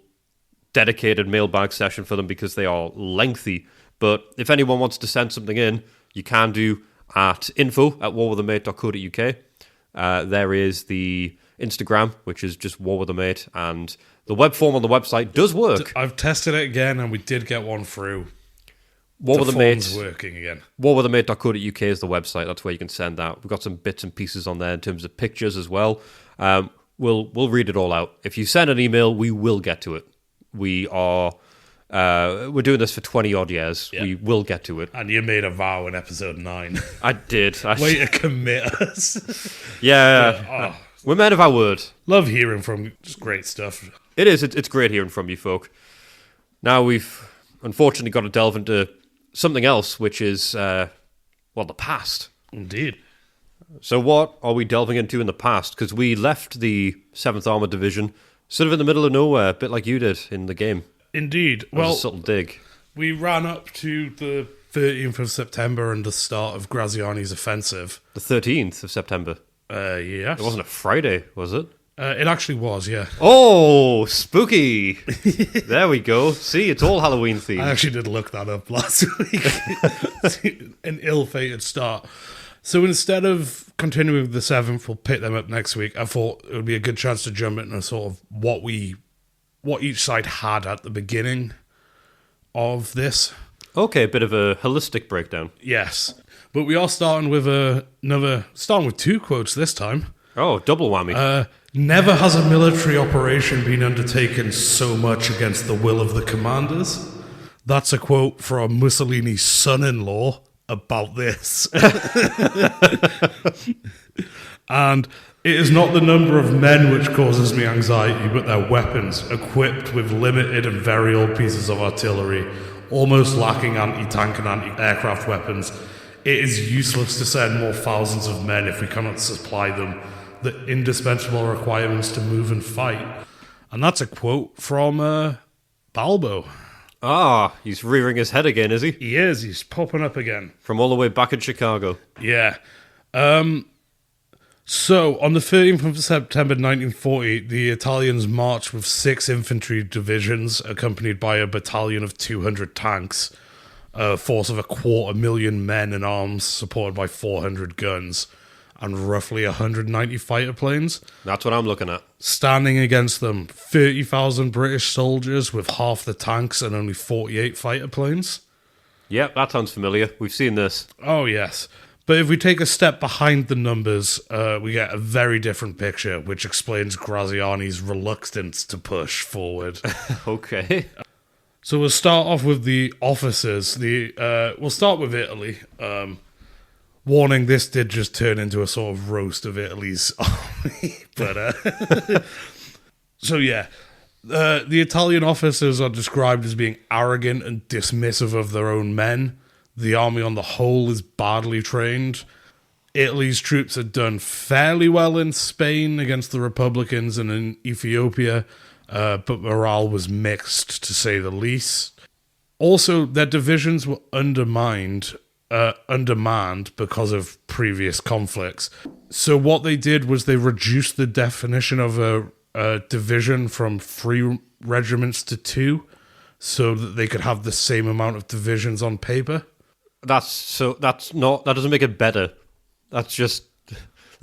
dedicated mailbag session for them because they are lengthy. But if anyone wants to send something in, you can do at info@warwiththemate.co.uk. There is the Instagram, which is just War with the Mate, and the web form on the website does work. I've tested it again, and we did get one through. War with the Mate working again. Warwiththemate.co.uk is the website. That's where you can send that. We've got some bits and pieces on there in terms of pictures as well. We'll read it all out. If you send an email, we will get to it. We're doing this for 20 odd years. Yeah. We will get to it. And you made a vow in episode 9. I did. Way to commit us. Yeah. We're men of our word. Love hearing from you. Just great stuff. It is. It's great hearing from you folk. Now we've unfortunately got to delve into something else, which is, the past. Indeed. So what are we delving into in the past? Because we left the 7th Armoured Division sort of in the middle of nowhere, a bit like you did in the game. Indeed. Well, a subtle dig. We ran up to the 13th of September and the start of Graziani's offensive. The 13th of September? Yes. It wasn't a Friday, was it? It actually was, yeah. Oh, spooky. There we go. See, it's all Halloween themed. I actually did look that up last week. An ill-fated start. So instead of continuing with the 7th, we'll pick them up next week. I thought it would be a good chance to jump into sort of what each side had at the beginning of this. Okay, a bit of a holistic breakdown. Yes. But we are starting with starting with 2 quotes this time. Oh, double whammy. Never has a military operation been undertaken so much against the will of the commanders. That's a quote from Mussolini's son-in-law about this. And it is not the number of men which causes me anxiety, but their weapons, equipped with limited and very old pieces of artillery, almost lacking anti-tank and anti-aircraft weapons. It is useless to send more thousands of men if we cannot supply them the indispensable requirements to move and fight. And that's a quote from Balbo. Ah, he's rearing his head again, is he? He is. He's popping up again. From all the way back in Chicago. Yeah. So, on the 13th of September 1940, the Italians marched with 6 infantry divisions, accompanied by a battalion of 200 tanks, a force of 250,000 men in arms, supported by 400 guns, and roughly 190 fighter planes. That's what I'm looking at. Standing against them, 30,000 British soldiers with half the tanks and only 48 fighter planes. Yep, that sounds familiar. We've seen this. Oh, yes. But if we take a step behind the numbers, we get a very different picture, which explains Graziani's reluctance to push forward. Okay. So we'll start off with the officers. We'll start with Italy. Warning, this did just turn into a sort of roast of Italy's army. But so yeah, the Italian officers are described as being arrogant and dismissive of their own men. The army on the whole is badly trained. Italy's troops had done fairly well in Spain against the Republicans and in Ethiopia, but morale was mixed, to say the least. Also, their divisions were undermanned because of previous conflicts. So what they did was they reduced the definition of a division from 3 regiments to 2, so that they could have the same amount of divisions on paper. That doesn't make it better. That's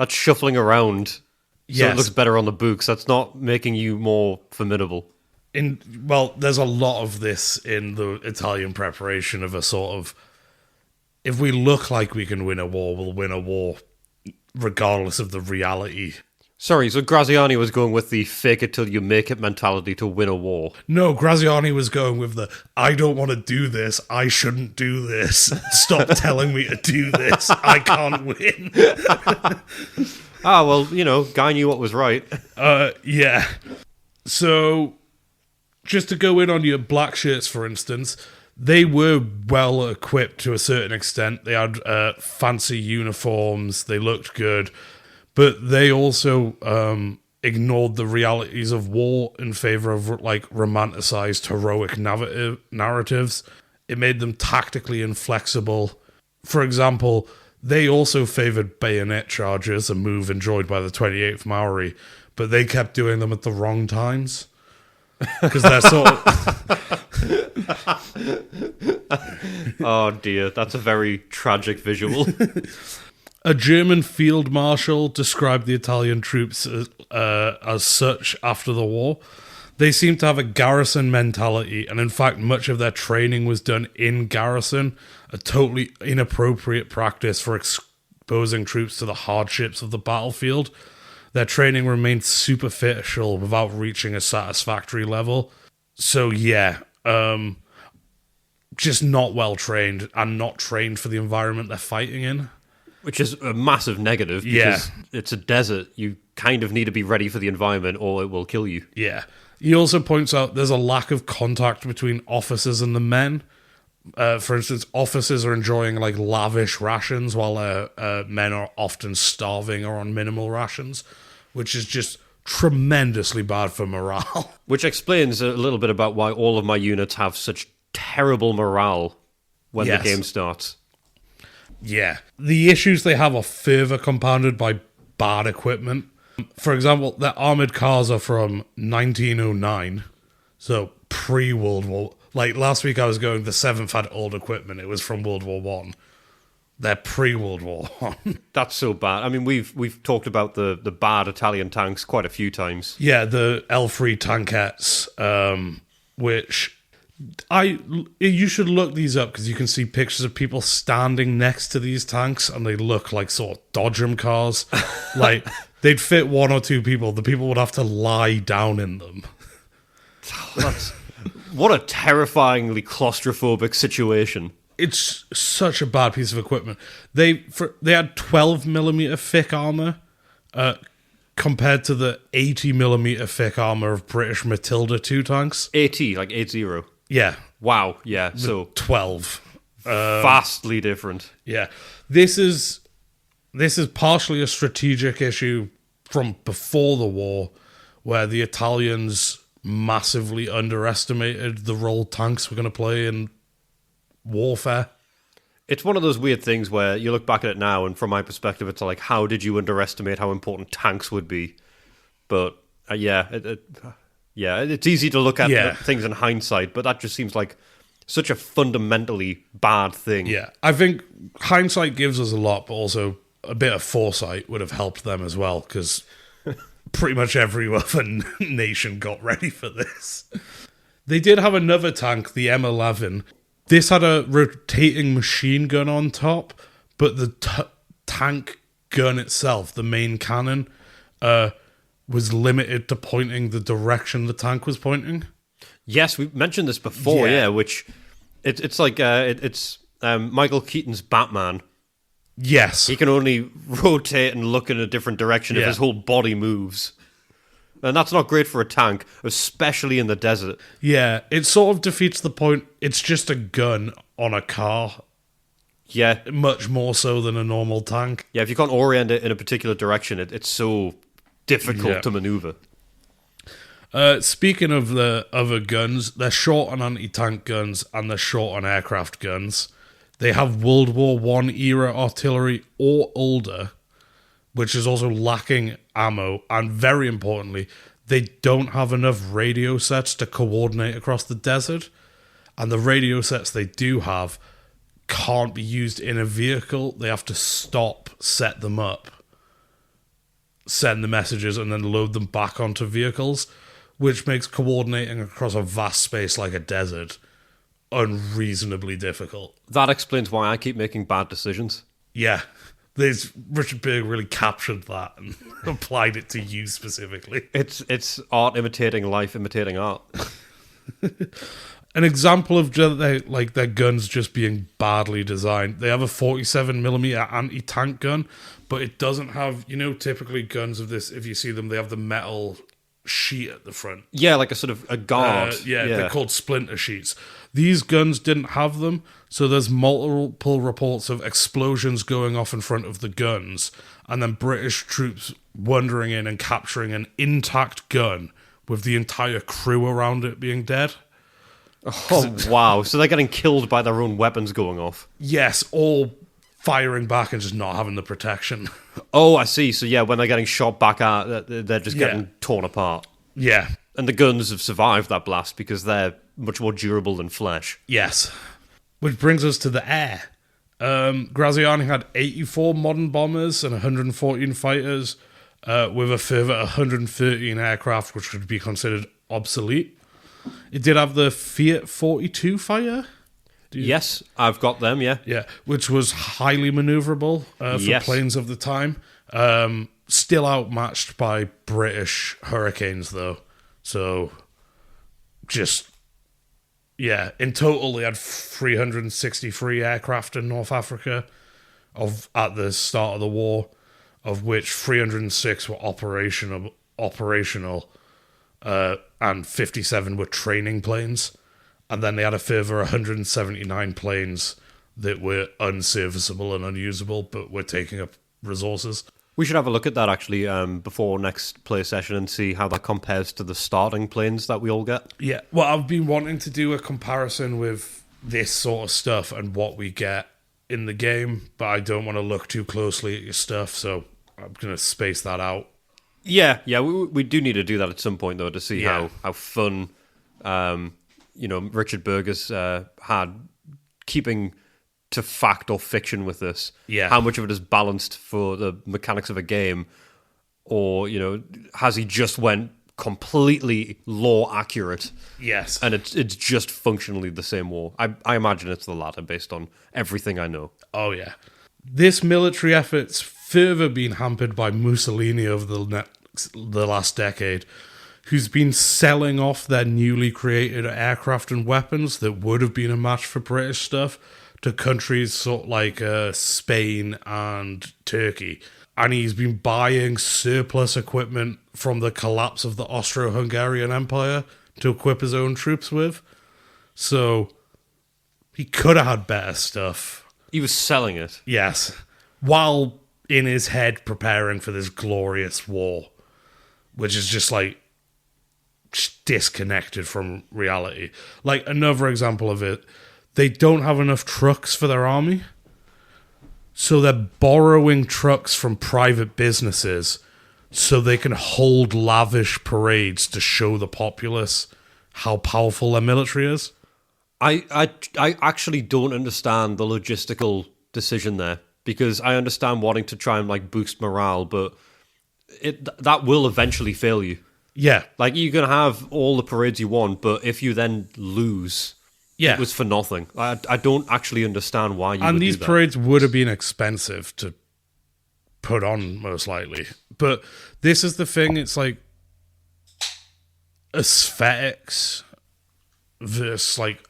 shuffling around. So Yes. it looks better on the books. That's not making you more formidable. There's a lot of this in the Italian preparation of a sort of, if we look like we can win a war, we'll win a war regardless of the reality. Sorry, so Graziani was going with the fake it till you make it mentality to win a war. No, Graziani was going with the, I don't want to do this, I shouldn't do this, stop telling me to do this, I can't win. Well, guy knew what was right. Yeah. So, just to go in on your black shirts, for instance, they were well equipped to a certain extent. They had fancy uniforms, they looked good, but they also ignored the realities of war in favor of romanticized heroic narratives. It made them tactically inflexible. For example, they also favored bayonet charges, a move enjoyed by the 28th Maori, but they kept doing them at the wrong times. Because they're sort of... Oh dear, that's a very tragic visual. A German field marshal described the Italian troops as such after the war. They seemed to have a garrison mentality, and in fact much of their training was done in garrison, a totally inappropriate practice for exposing troops to the hardships of the battlefield. Their training remained superficial without reaching a satisfactory level. So yeah, just not well trained and not trained for the environment they're fighting in. Which is a massive negative because it's a desert. You kind of need to be ready for the environment or it will kill you. Yeah. He also points out there's a lack of contact between officers and the men. For instance, officers are enjoying lavish rations while men are often starving or on minimal rations, which is just tremendously bad for morale. Which explains a little bit about why all of my units have such terrible morale when the game starts. Yeah. The issues they have are further compounded by bad equipment. For example, their armoured cars are from 1909, so pre-World War... last week I was going, the 7th had old equipment. It was from World War One. They're pre-World War One. That's so bad. I mean, we've talked about the bad Italian tanks quite a few times. Yeah, the L3 tankettes, which... you should look these up because you can see pictures of people standing next to these tanks and they look like sort of Dodgem cars. They'd fit 1 or 2 people. The people would have to lie down in them. What a terrifyingly claustrophobic situation. It's such a bad piece of equipment. They had 12mm thick armor compared to the 80mm thick armor of British Matilda 2 tanks. 80, like 80. Yeah. Wow, yeah, so 12. Vastly different. Yeah. This is partially a strategic issue from before the war, where the Italians massively underestimated the role tanks were going to play in warfare. It's one of those weird things where you look back at it now, and from my perspective, it's like, how did you underestimate how important tanks would be? But it's easy to look at things in hindsight, but that just seems like such a fundamentally bad thing. Yeah, I think hindsight gives us a lot, but also a bit of foresight would have helped them as well, because pretty much every other nation got ready for this. They did have another tank, the M11. This had a rotating machine gun on top, but tank gun itself, the main cannon, was limited to pointing the direction the tank was pointing. Yes, we mentioned this before, which it's like it's Michael Keaton's Batman. Yes. He can only rotate and look in a different direction if his whole body moves. And that's not great for a tank, especially in the desert. Yeah, it sort of defeats the point. It's just a gun on a car. Yeah. Much more so than a normal tank. Yeah, if you can't orient it in a particular direction, it's so difficult to maneuver. Speaking of the other guns, they're short on anti-tank guns and they're short on aircraft guns. They have World War I era artillery or older, which is also lacking ammo, and very importantly, they don't have enough radio sets to coordinate across the desert, and the radio sets they do have can't be used in a vehicle. They have to stop, set them up, send the messages, and then load them back onto vehicles, which makes coordinating across a vast space like a desert unreasonably difficult. That explains why I keep making bad decisions. Yeah. Richard Berg really captured that and applied it to you specifically. It's art imitating life, imitating art. An example of their guns just being badly designed. They have a 47mm anti-tank gun, but it doesn't have, typically guns of this, if you see them, they have the metal sheet at the front. Yeah, like a sort of a guard. They're called splinter sheets. These guns didn't have them, so there's multiple reports of explosions going off in front of the guns, and then British troops wandering in and capturing an intact gun with the entire crew around it being dead. Oh, wow. So they're getting killed by their own weapons going off. Yes, all firing back and just not having the protection. Oh, I see. So yeah, when they're getting shot back at, they're just getting torn apart. Yeah. And the guns have survived that blast because they're much more durable than flesh. Yes. Which brings us to the air. Graziani had 84 modern bombers and 114 fighters, with a further 113 aircraft, which would be considered obsolete. It did have the Fiat 42 fighter. Yes, I've got them, yeah. Yeah, which was highly maneuverable for planes of the time. Still outmatched by British Hurricanes, though. So, in total, they had 363 aircraft in North Africa at the start of the war, of which 306 were operational, and 57 were training planes. And then they had a further 179 planes that were unserviceable and unusable, but were taking up resources. We should have a look at that, actually, before next play session and see how that compares to the starting planes that we all get. Yeah, well, I've been wanting to do a comparison with this sort of stuff and what we get in the game, but I don't want to look too closely at your stuff, so I'm going to space that out. Yeah, we do need to do that at some point, though, to see how fun... Richard Berger's had keeping to fact or fiction with this. Yeah. How much of it is balanced for the mechanics of a game, or has he just went completely law accurate? Yes. And it's just functionally the same war. I imagine it's the latter based on everything I know. Oh yeah. This military effort's further been hampered by Mussolini over the last decade, who's been selling off their newly created aircraft and weapons that would have been a match for British stuff to countries sort of like Spain and Turkey. And he's been buying surplus equipment from the collapse of the Austro-Hungarian Empire to equip his own troops with. So he could have had better stuff. He was selling it. Yes. While in his head preparing for this glorious war, which is just like disconnected from reality. Like, another example of it, they don't have enough trucks for their army, so they're borrowing trucks from private businesses so they can hold lavish parades to show the populace how powerful their military is. I actually don't understand the logistical decision there, because I understand wanting to try and boost morale, but that will eventually fail you. Yeah. Like, you can have all the parades you want, but if you then lose, it was for nothing. I don't actually understand why you would do that. And these parades would have been expensive to put on, most likely. But this is the thing, it's like aesthetics versus like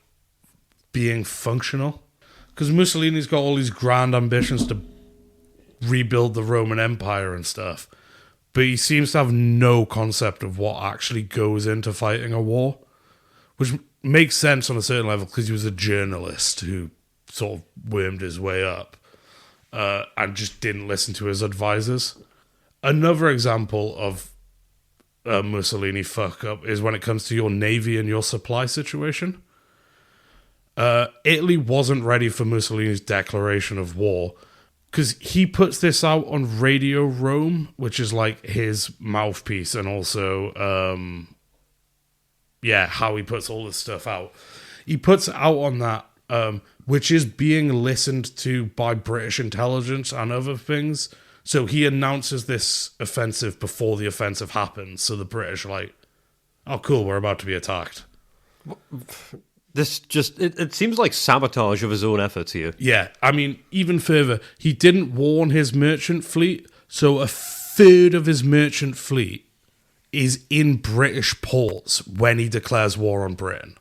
being functional. Because Mussolini's got all these grand ambitions to rebuild the Roman Empire and stuff, but he seems to have no concept of what actually goes into fighting a war, which makes sense on a certain level because he was a journalist who sort of wormed his way up and just didn't listen to his advisors. Another example of Mussolini fuck up is when it comes to your navy and your supply situation. Italy wasn't ready for Mussolini's declaration of war because he puts this out on Radio Rome, which is like his mouthpiece, and also how he puts all this stuff out. He puts it out on that, which is being listened to by British intelligence and other things. So he announces this offensive before the offensive happens. So the British are like, oh, cool, we're about to be attacked. This just, it seems like sabotage of his own efforts here. Yeah, I mean, even further, he didn't warn his merchant fleet, so a third of his merchant fleet is in British ports when he declares war on Britain.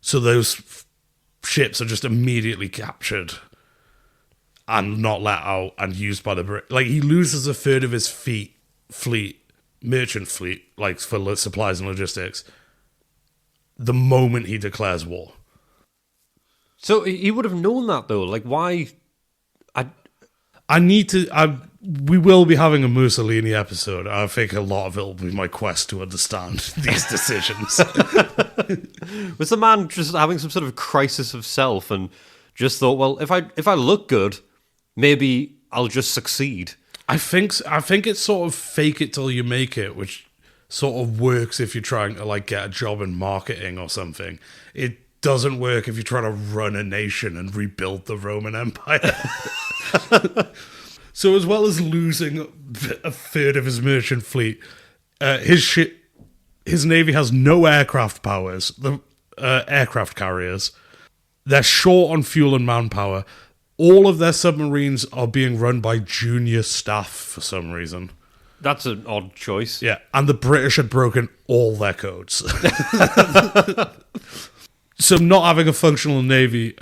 So those ships are just immediately captured and not let out and used by the British. Like, he loses a third of his merchant fleet, like for supplies and logistics, the moment he declares war. So he would have known that, though. Like, why? We will be having a Mussolini episode. I think a lot of it will be my quest to understand these decisions. Was the man just having some sort of crisis of self and just thought, well, if I look good, maybe I'll just succeed? I think it's sort of fake it till you make it, which sort of works if you're trying to like get a job in marketing or something. It doesn't work if you're trying to run a nation and rebuild the Roman Empire. So as well as losing a third of his merchant fleet, his navy has no aircraft powers, the aircraft carriers. They're short on fuel and manpower. All of their submarines are being run by junior staff for some reason. That's an odd choice. Yeah, and the British had broken all their codes. So not having a functional navy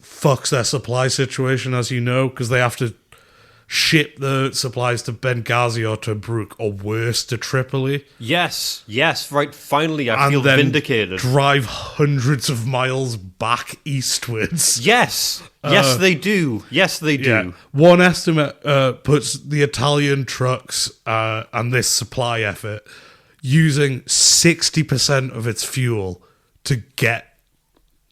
fucks their supply situation, as you know, because they have to ship the supplies to Benghazi or Tobruk, or worse, to Tripoli. Yes, right. Finally, I feel vindicated. Drive hundreds of miles back eastwards. Yes, they do. Yes, they do. Yeah. One estimate puts the Italian trucks and this supply effort using 60% of its fuel to get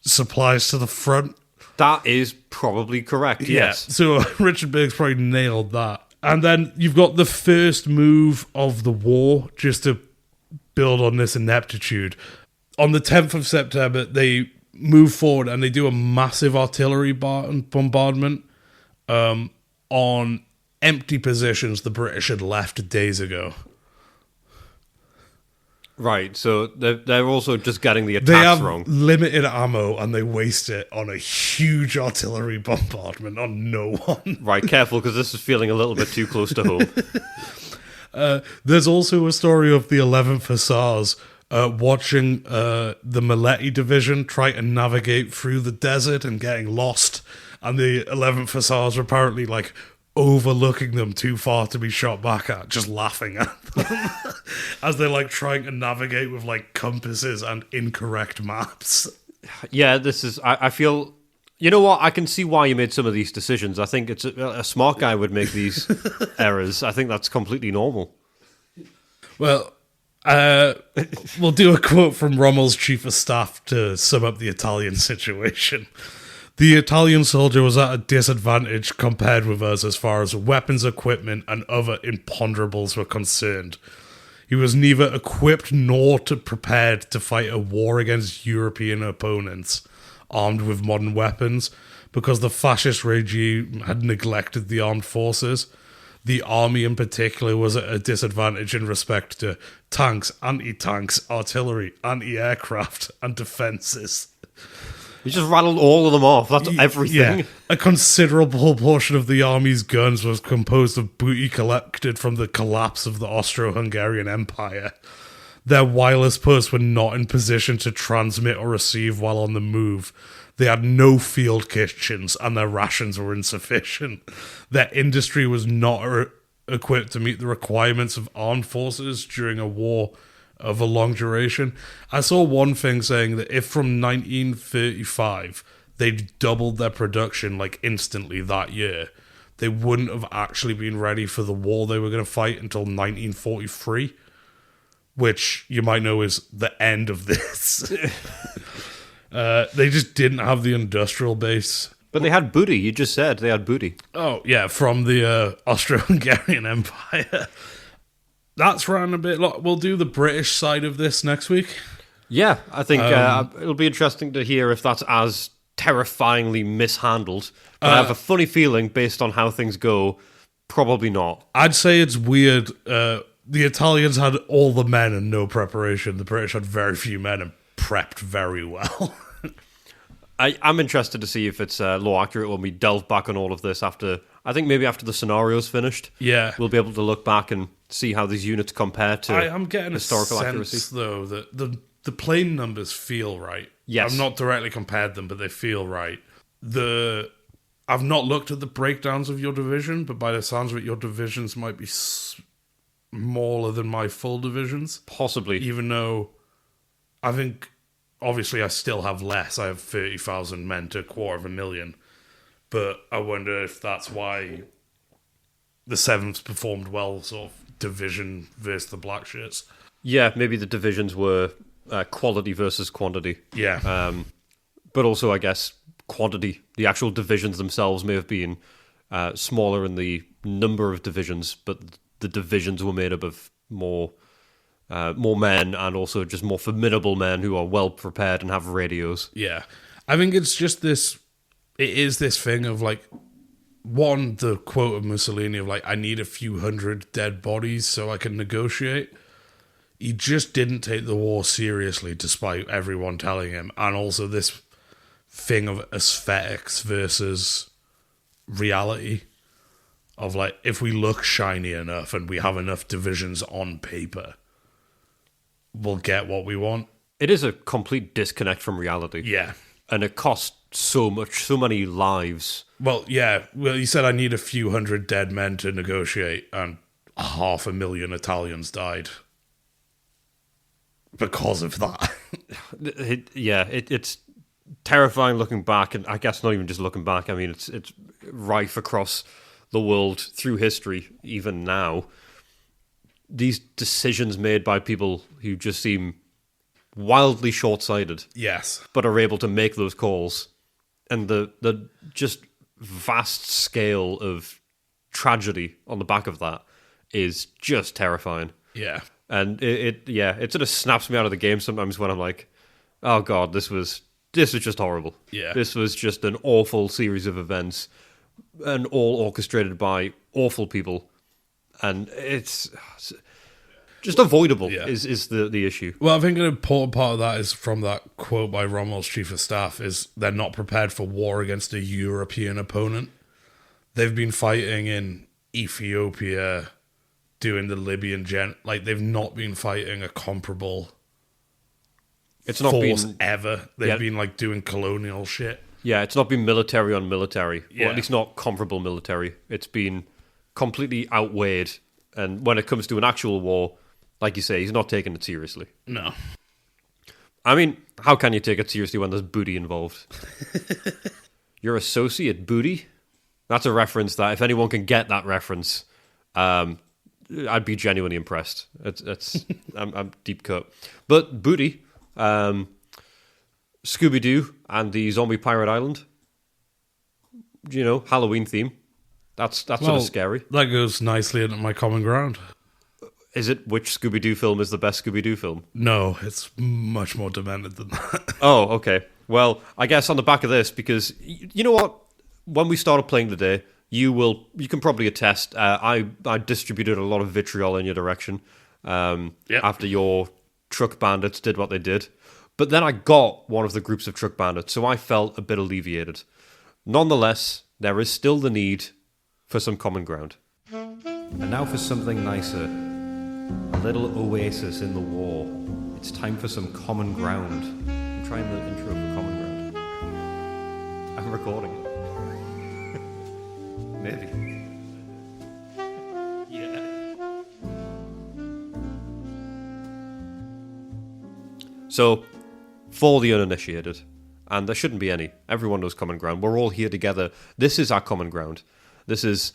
supplies to the front. That is probably correct, yes. Yeah. So Richard Berg's probably nailed that. And then you've got the first move of the war, just to build on this ineptitude. On the 10th of September, they move forward and they do a massive artillery bombardment on empty positions the British had left days ago. Right, so they're also just getting the attacks wrong. They have limited ammo and they waste it on a huge artillery bombardment on no one. Right, careful, because this is feeling a little bit too close to home. There's also a story of the 11th Hussars watching the Maletti division try to navigate through the desert and getting lost. And the 11th Hussars were apparently like overlooking them too far to be shot back at, just laughing at them as they're like trying to navigate with like compasses and incorrect maps. Yeah, this is, I feel, you know what, I can see why you made some of these decisions. I think it's a smart guy would make these errors. I think that's completely normal. Well, we'll do a quote from Rommel's chief of staff to sum up the Italian situation. The Italian soldier was at a disadvantage compared with us as far as weapons, equipment, and other imponderables were concerned. He was neither equipped nor prepared to fight a war against European opponents armed with modern weapons, because the fascist regime had neglected the armed forces. The army in particular was at a disadvantage in respect to tanks, anti-tanks, artillery, anti-aircraft, and defences. You just rattled all of them off. That's everything. Yeah, a considerable portion of the army's guns was composed of booty collected from the collapse of the Austro-Hungarian Empire. Their wireless posts were not in position to transmit or receive while on the move. They had no field kitchens, and their rations were insufficient. Their industry was not equipped to meet the requirements of armed forces during a war of a long duration. I saw one thing saying that if from 1935 they'd doubled their production like instantly that year, they wouldn't have actually been ready for the war they were going to fight until 1943, which you might know is the end of this. They just didn't have the industrial base. But they had booty. You just said they had booty. Oh, yeah, from the Austro-Hungarian Empire. That's ran a bit. We'll do the British side of this next week. Yeah, I think it'll be interesting to hear if that's as terrifyingly mishandled. But I have a funny feeling, based on how things go, probably not. I'd say it's weird. The Italians had all the men and no preparation. The British had very few men and prepped very well. I'm interested to see if it's law accurate when we delve back on all of this after the scenario's finished. Yeah. We'll be able to look back and see how these units compare to I'm getting historical a sense, accuracy. Though, that the plane numbers feel right. Yes. I've not directly compared them, but they feel right. I've not looked at the breakdowns of your division, but by the sounds of it, your divisions might be smaller than my full divisions. Possibly. Even though I think... Obviously, I still have less. I have 30,000 men to 250,000. But I wonder if that's why the 7th performed well, sort of division versus the black shirts. Yeah, maybe the divisions were quality versus quantity. Yeah. But also, I guess, quantity. The actual divisions themselves may have been smaller in the number of divisions, but the divisions were made up of more men and also just more formidable men who are well prepared and have radios. Yeah. I think it's just this... It is this thing of, like... One, the quote of Mussolini of, like, I need a few hundred dead bodies so I can negotiate. He just didn't take the war seriously, despite everyone telling him. And also this thing of aesthetics versus reality. Of, like, if we look shiny enough and we have enough divisions on paper... we'll get what we want. It is a complete disconnect from reality. Yeah. And it costs so much, so many lives. Well, yeah. Well, he said I need a few hundred dead men to negotiate, and 500,000 Italians died because of that. It's terrifying looking back, and I guess not even just looking back. I mean, it's rife across the world through history, even now. These decisions made by people who just seem wildly short-sighted. Yes. But are able to make those calls. And the just vast scale of tragedy on the back of that is just terrifying. Yeah. And it sort of snaps me out of the game sometimes when I'm like, oh God, this was just horrible. Yeah. This was just an awful series of events and all orchestrated by awful people. And it's just avoidable is the issue. Well, I think an important part of that is from that quote by Rommel's chief of staff is they're not prepared for war against a European opponent. They've been fighting in Ethiopia, doing the Libyan they've not been fighting a comparable force ever. They've been like doing colonial shit. Yeah, it's not been military on military, Yeah. or at least not comparable military. It's been completely outweighed, and when it comes to an actual war, like you say, he's not taking it seriously. No. I mean, how can you take it seriously when there's booty involved? Your associate booty? That's a reference that, if anyone can get that reference, I'd be genuinely impressed. I'm deep cut. But booty, Scooby-Doo and the Zombie Pirate Island, Halloween theme. That's sort of scary. That goes nicely into my common ground. Is it which Scooby-Doo film is the best Scooby-Doo film? No, it's much more demented than that. Oh, okay. Well, I guess on the back of this, because you know what? When we started playing today, you can probably attest, I distributed a lot of vitriol in your direction after your truck bandits did what they did. But then I got one of the groups of truck bandits, so I felt a bit alleviated. Nonetheless, there is still the need for some common ground. And now for something nicer. A little oasis in the war. It's time for some common ground. I'm trying the intro for common ground. I'm recording it. Maybe. Yeah. So, for the uninitiated, and there shouldn't be any. Everyone knows common ground. We're all here together. This is our common ground. This is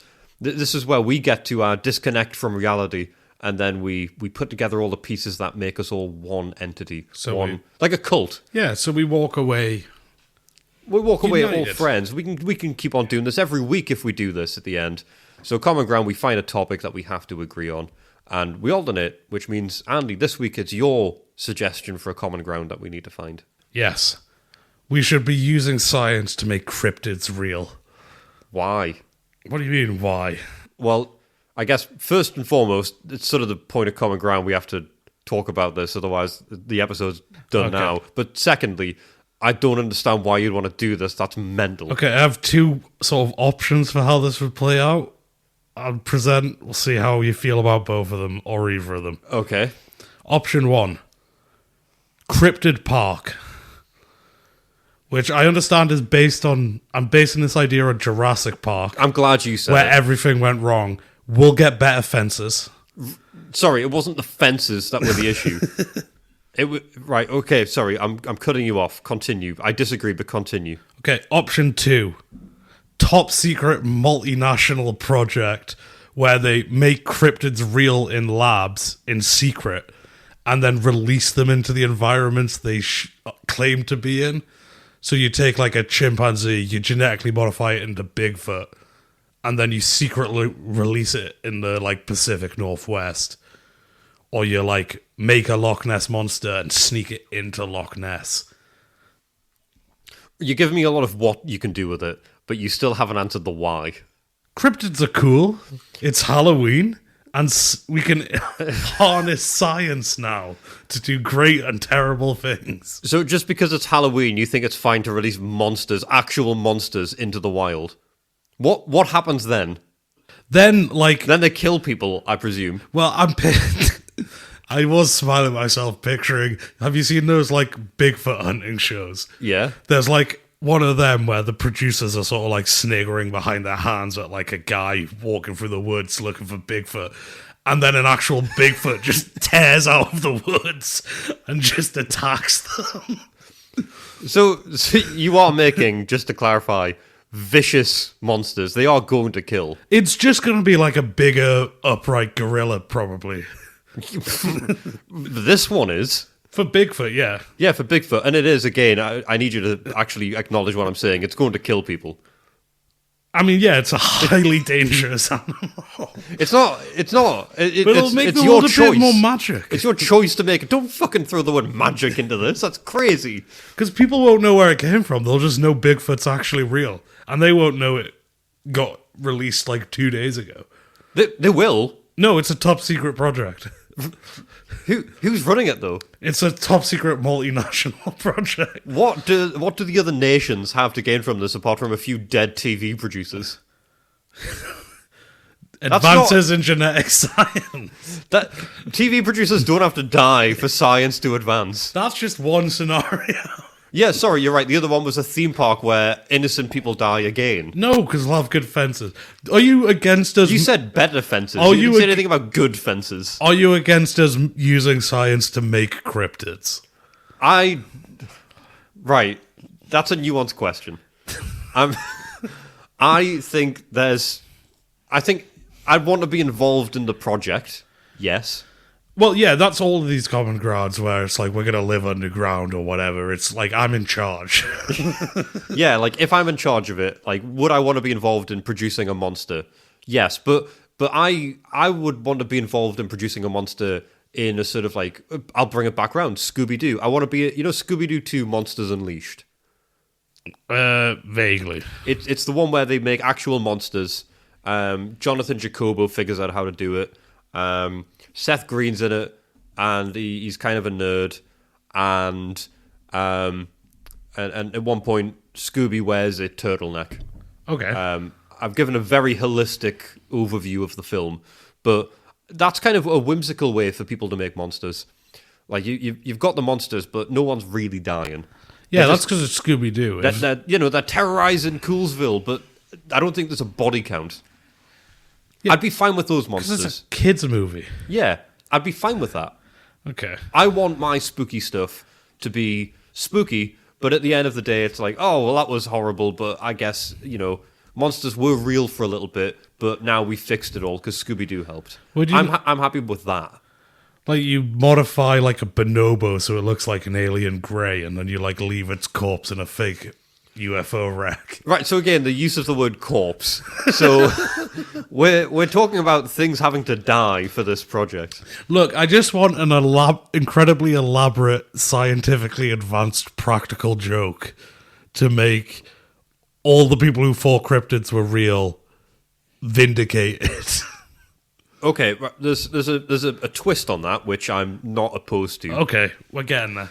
where we get to disconnect from reality, and then we put together all the pieces that make us all one entity. So like a cult. Yeah, so we walk away. We walk away united. all friends. We can keep on doing this every week if we do this at the end. So common ground, we find a topic that we have to agree on, and we alternate, which means, Andy, this week it's your suggestion for a common ground that we need to find. Yes. We should be using science to make cryptids real. Why? What do you mean, why? Well, I guess first and foremost, it's sort of the point of common ground. We have to talk about this, otherwise the episode's done now. But secondly, I don't understand why you'd want to do this. That's mental. Okay, I have two sort of options for how this would play out. I'll present, we'll see how you feel about both of them, or either of them. Okay. Option 1. Cryptid Park. Which I understand is based on... I'm basing this idea on Jurassic Park. I'm glad you said where it. Everything went wrong. We'll get better fences. Sorry, it wasn't the fences that were the issue. Right, okay, sorry, I'm cutting you off. Continue. I disagree, but continue. Okay, option 2. Top secret multinational project where they make cryptids real in labs in secret and then release them into the environments they claim to be in. So you take like a chimpanzee, you genetically modify it into Bigfoot, and then you secretly release it in the like Pacific Northwest. Or you like make a Loch Ness monster and sneak it into Loch Ness. You're giving me a lot of what you can do with it, but you still haven't answered the why. Cryptids are cool. It's Halloween, and we can harness science now to do great and terrible things. So just because it's Halloween, you think it's fine to release monsters, actual monsters, into the wild? What happens then? Then they kill people, I presume. Well, I was smiling at myself picturing... Have you seen those, like, Bigfoot hunting shows? Yeah. There's, like, one of them where the producers are sort of, like, sniggering behind their hands at, like, a guy walking through the woods looking for Bigfoot. And then an actual Bigfoot just tears out of the woods and just attacks them. So you are making, just to clarify, vicious monsters. They are going to kill. It's just going to be, like, a bigger, upright gorilla, probably. This one is for Bigfoot, yeah. Yeah, for Bigfoot. And it is, again, I need you to actually acknowledge what I'm saying. It's going to kill people. I mean, yeah, it's a highly dangerous animal. It's not. But it'll make it's the your world a choice. bit more magic. It's your choice to make it. Don't fucking throw the word magic into this. That's crazy. Because people won't know where it came from. They'll just know Bigfoot's actually real. And they won't know it got released like 2 days ago. They will. No, it's a top secret project. Who's running it, though? It's a top secret multinational project. What do the other nations have to gain from this apart from a few dead TV producers? Advances in genetic science. That TV producers don't have to die for science to advance. That's just one scenario. Yeah, sorry, you're right. The other one was a theme park where innocent people die again. No, because we'll have good fences. Are you against us... You said better fences. You didn't say anything about good fences. Are you against us using science to make cryptids? Right. That's a nuanced question. I think I'd want to be involved in the project. Yes. Well, yeah, that's all of these common grounds where it's like we're going to live underground or whatever. It's like I'm in charge. Yeah, like if I'm in charge of it, like would I want to be involved in producing a monster? Yes, but I would want to be involved in producing a monster in a sort of like, I'll bring it back around, Scooby-Doo. I want to be, Scooby-Doo 2 Monsters Unleashed. Vaguely. It's the one where they make actual monsters. Jonathan Jacobo figures out how to do it. Seth Green's in it, and he's kind of a nerd, and And at one point, Scooby wears a turtleneck. Okay. I've given a very holistic overview of the film, but that's kind of a whimsical way for people to make monsters. Like you've got the monsters, but no one's really dying. Yeah, that's because it's Scooby-Doo. They're terrorizing Coolsville, but I don't think there's a body count. Yeah, I'd be fine with those monsters. It's a kids' movie. Yeah, I'd be fine with that. Okay. I want my spooky stuff to be spooky, but at the end of the day, it's like, oh, well, that was horrible, but I guess, monsters were real for a little bit, but now we fixed it all because Scooby-Doo helped. I'm happy with that. Like, you modify, like, a bonobo so it looks like an alien grey, and then you, like, leave its corpse in a fake UFO wreck. Right, so again, the use of the word corpse. So we're talking about things having to die for this project. Look, I just want an incredibly elaborate, scientifically advanced practical joke to make all the people who thought cryptids were real vindicated. Okay, there's a twist on that, which I'm not opposed to. Okay, we're getting there.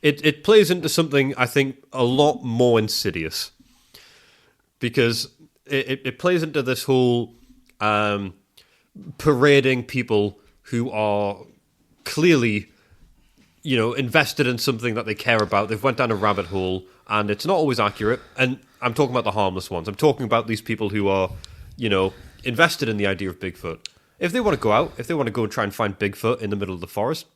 It plays into something, I think, a lot more insidious. Because it plays into this whole parading people who are clearly, invested in something that they care about. They've went down a rabbit hole, and it's not always accurate. And I'm talking about the harmless ones. I'm talking about these people who are, invested in the idea of Bigfoot. If they want to go out, if they want to go and try and find Bigfoot in the middle of the forest,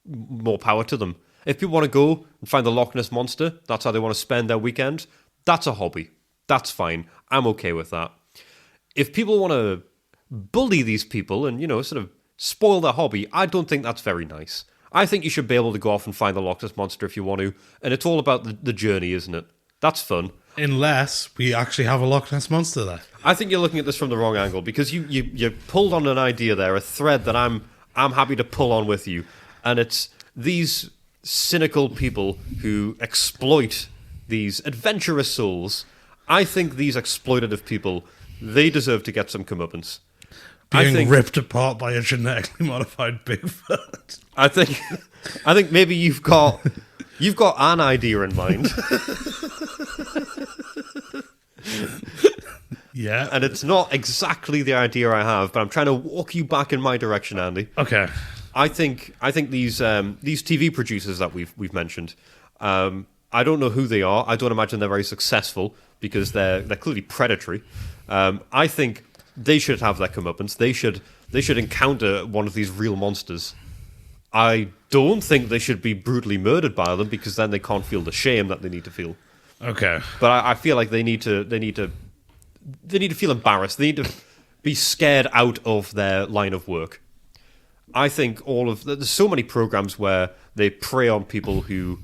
more power to them. If people want to go and find the Loch Ness Monster, that's how they want to spend their weekend, that's a hobby. That's fine. I'm okay with that. If people want to bully these people and, sort of spoil their hobby, I don't think that's very nice. I think you should be able to go off and find the Loch Ness Monster if you want to, and it's all about the journey, isn't it? That's fun. Unless we actually have a Loch Ness Monster there. I think you're looking at this from the wrong angle, because you pulled on an idea there, a thread that I'm happy to pull on with you, and it's these cynical people who exploit these adventurous souls. I think these exploitative people, they deserve to get some comeuppance. Being ripped apart by a genetically modified Bigfoot. I think maybe you've got an idea in mind. Yeah. And it's not exactly the idea I have, but I'm trying to walk you back in my direction, Andy. Okay. I think these TV producers that we've mentioned, I don't know who they are. I don't imagine they're very successful because they're clearly predatory. I think they should have their comeuppance. They should encounter one of these real monsters. I don't think they should be brutally murdered by them, because then they can't feel the shame that they need to feel. Okay. But I feel like they need to feel embarrassed. They need to be scared out of their line of work. I think there's so many programs where they prey on people who,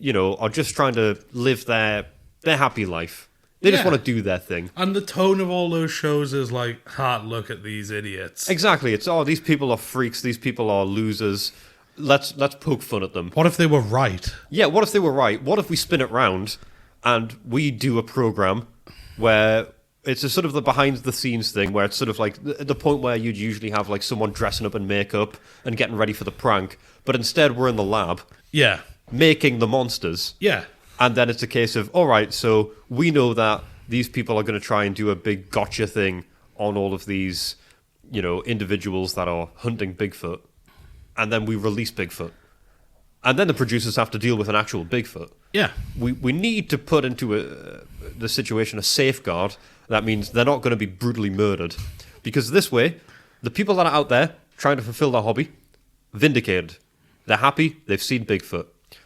are just trying to live their happy life. They just want to do their thing. And the tone of all those shows is like, look at these idiots. Exactly. It's, these people are freaks. These people are losers. Let's poke fun at them. What if they were right? Yeah, what if they were right? What if we spin it round and we do a program where it's a sort of the behind-the-scenes thing, where it's sort of like the point where you'd usually have like someone dressing up in makeup and getting ready for the prank, but instead we're in the lab. Yeah. Making the monsters. Yeah. And then it's a case of, all right, so we know that these people are going to try and do a big gotcha thing on all of these, individuals that are hunting Bigfoot. And then we release Bigfoot. And then the producers have to deal with an actual Bigfoot. Yeah. We need to put into the situation a safeguard. That means they're not going to be brutally murdered. Because this way, the people that are out there trying to fulfill their hobby, vindicated. They're happy, they've seen Bigfoot.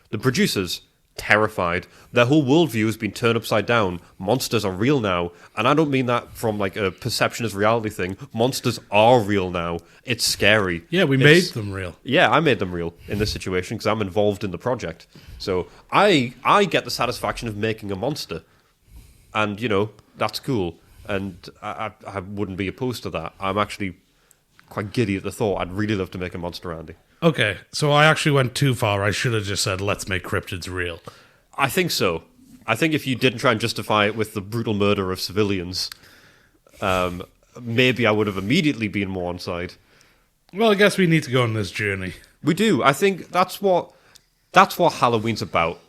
The producers, terrified. Their whole worldview has been turned upside down. Monsters are real now. And I don't mean that from like a perception as reality thing. Monsters are real now. It's scary. Yeah, we made them real. Yeah, I made them real in this situation because I'm involved in the project. So I get the satisfaction of making a monster. And, that's cool. And I wouldn't be opposed to that. I'm actually quite giddy at the thought. I'd really love to make a monster, Andy. Okay, so I actually went too far. I should have just said, let's make cryptids real. I think so. I think if you didn't try and justify it with the brutal murder of civilians, maybe I would have immediately been more on side. Well, I guess we need to go on this journey. We do. I think that's what That's what Halloween's about.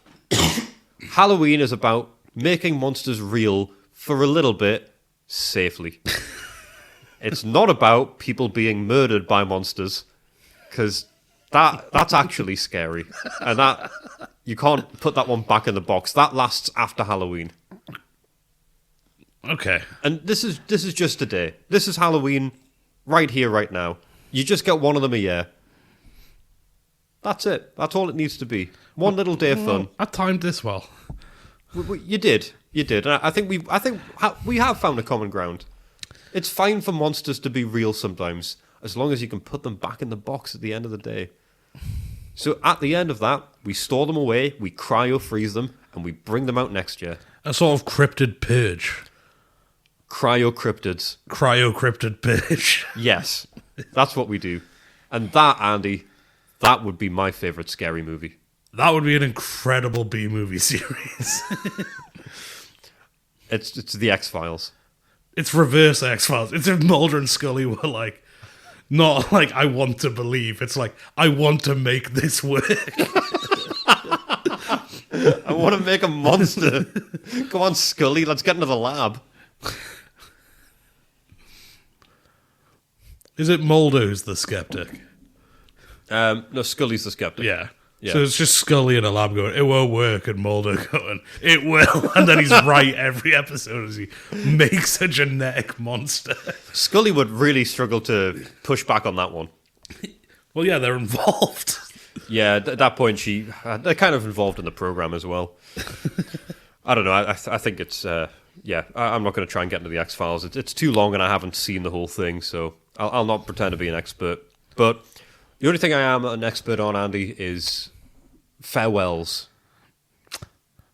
Halloween is about making monsters real for a little bit safely. It's not about people being murdered by monsters, because that's actually scary. And that you can't put that one back in the box. That lasts after Halloween. Okay. And this is just a day. This is Halloween right here, right now. You just get one of them a year. That's it. That's all it needs to be. One little day of fun. I timed this well. You did. And I think we have found a common ground. It's fine for monsters to be real sometimes, as long as you can put them back in the box at the end of the day. So at the end of that, we store them away, we cryo-freeze them, and we bring them out next year. A sort of cryptid purge. Cryo-cryptids. Cryo-cryptid purge. Yes, that's what we do. And that, Andy, that would be my favourite scary movie. That would be an incredible B-movie series. It's the X-Files. It's reverse X-Files. It's if Mulder and Scully were like, not like, I want to believe. It's like, I want to make this work. I want to make a monster. Come on, Scully, let's get into the lab. Is it Mulder who's the skeptic? No, Scully's the skeptic. Yeah. Yeah. So it's just Scully in a lab going, it won't work, and Mulder going, it will. And then he's right every episode as he makes a genetic monster. Scully would really struggle to push back on that one. Well, yeah, they're involved. Yeah, at that point, they're kind of involved in the program as well. I don't know. I think it's, I'm not going to try and get into the X-Files. It's too long and I haven't seen the whole thing, so I'll not pretend to be an expert. But the only thing I am an expert on, Andy, is farewells.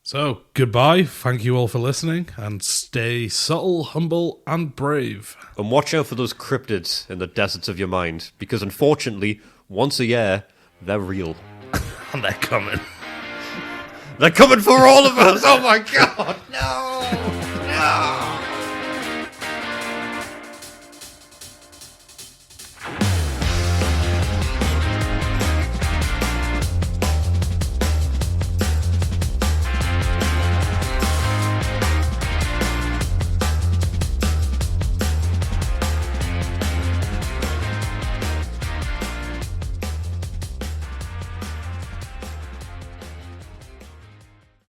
So, goodbye. Thank you all for listening, and stay subtle, humble, and brave. And watch out for those cryptids in the deserts of your mind, because unfortunately, once a year, they're real. And they're coming. They're coming for all of us! Oh my god! No! No!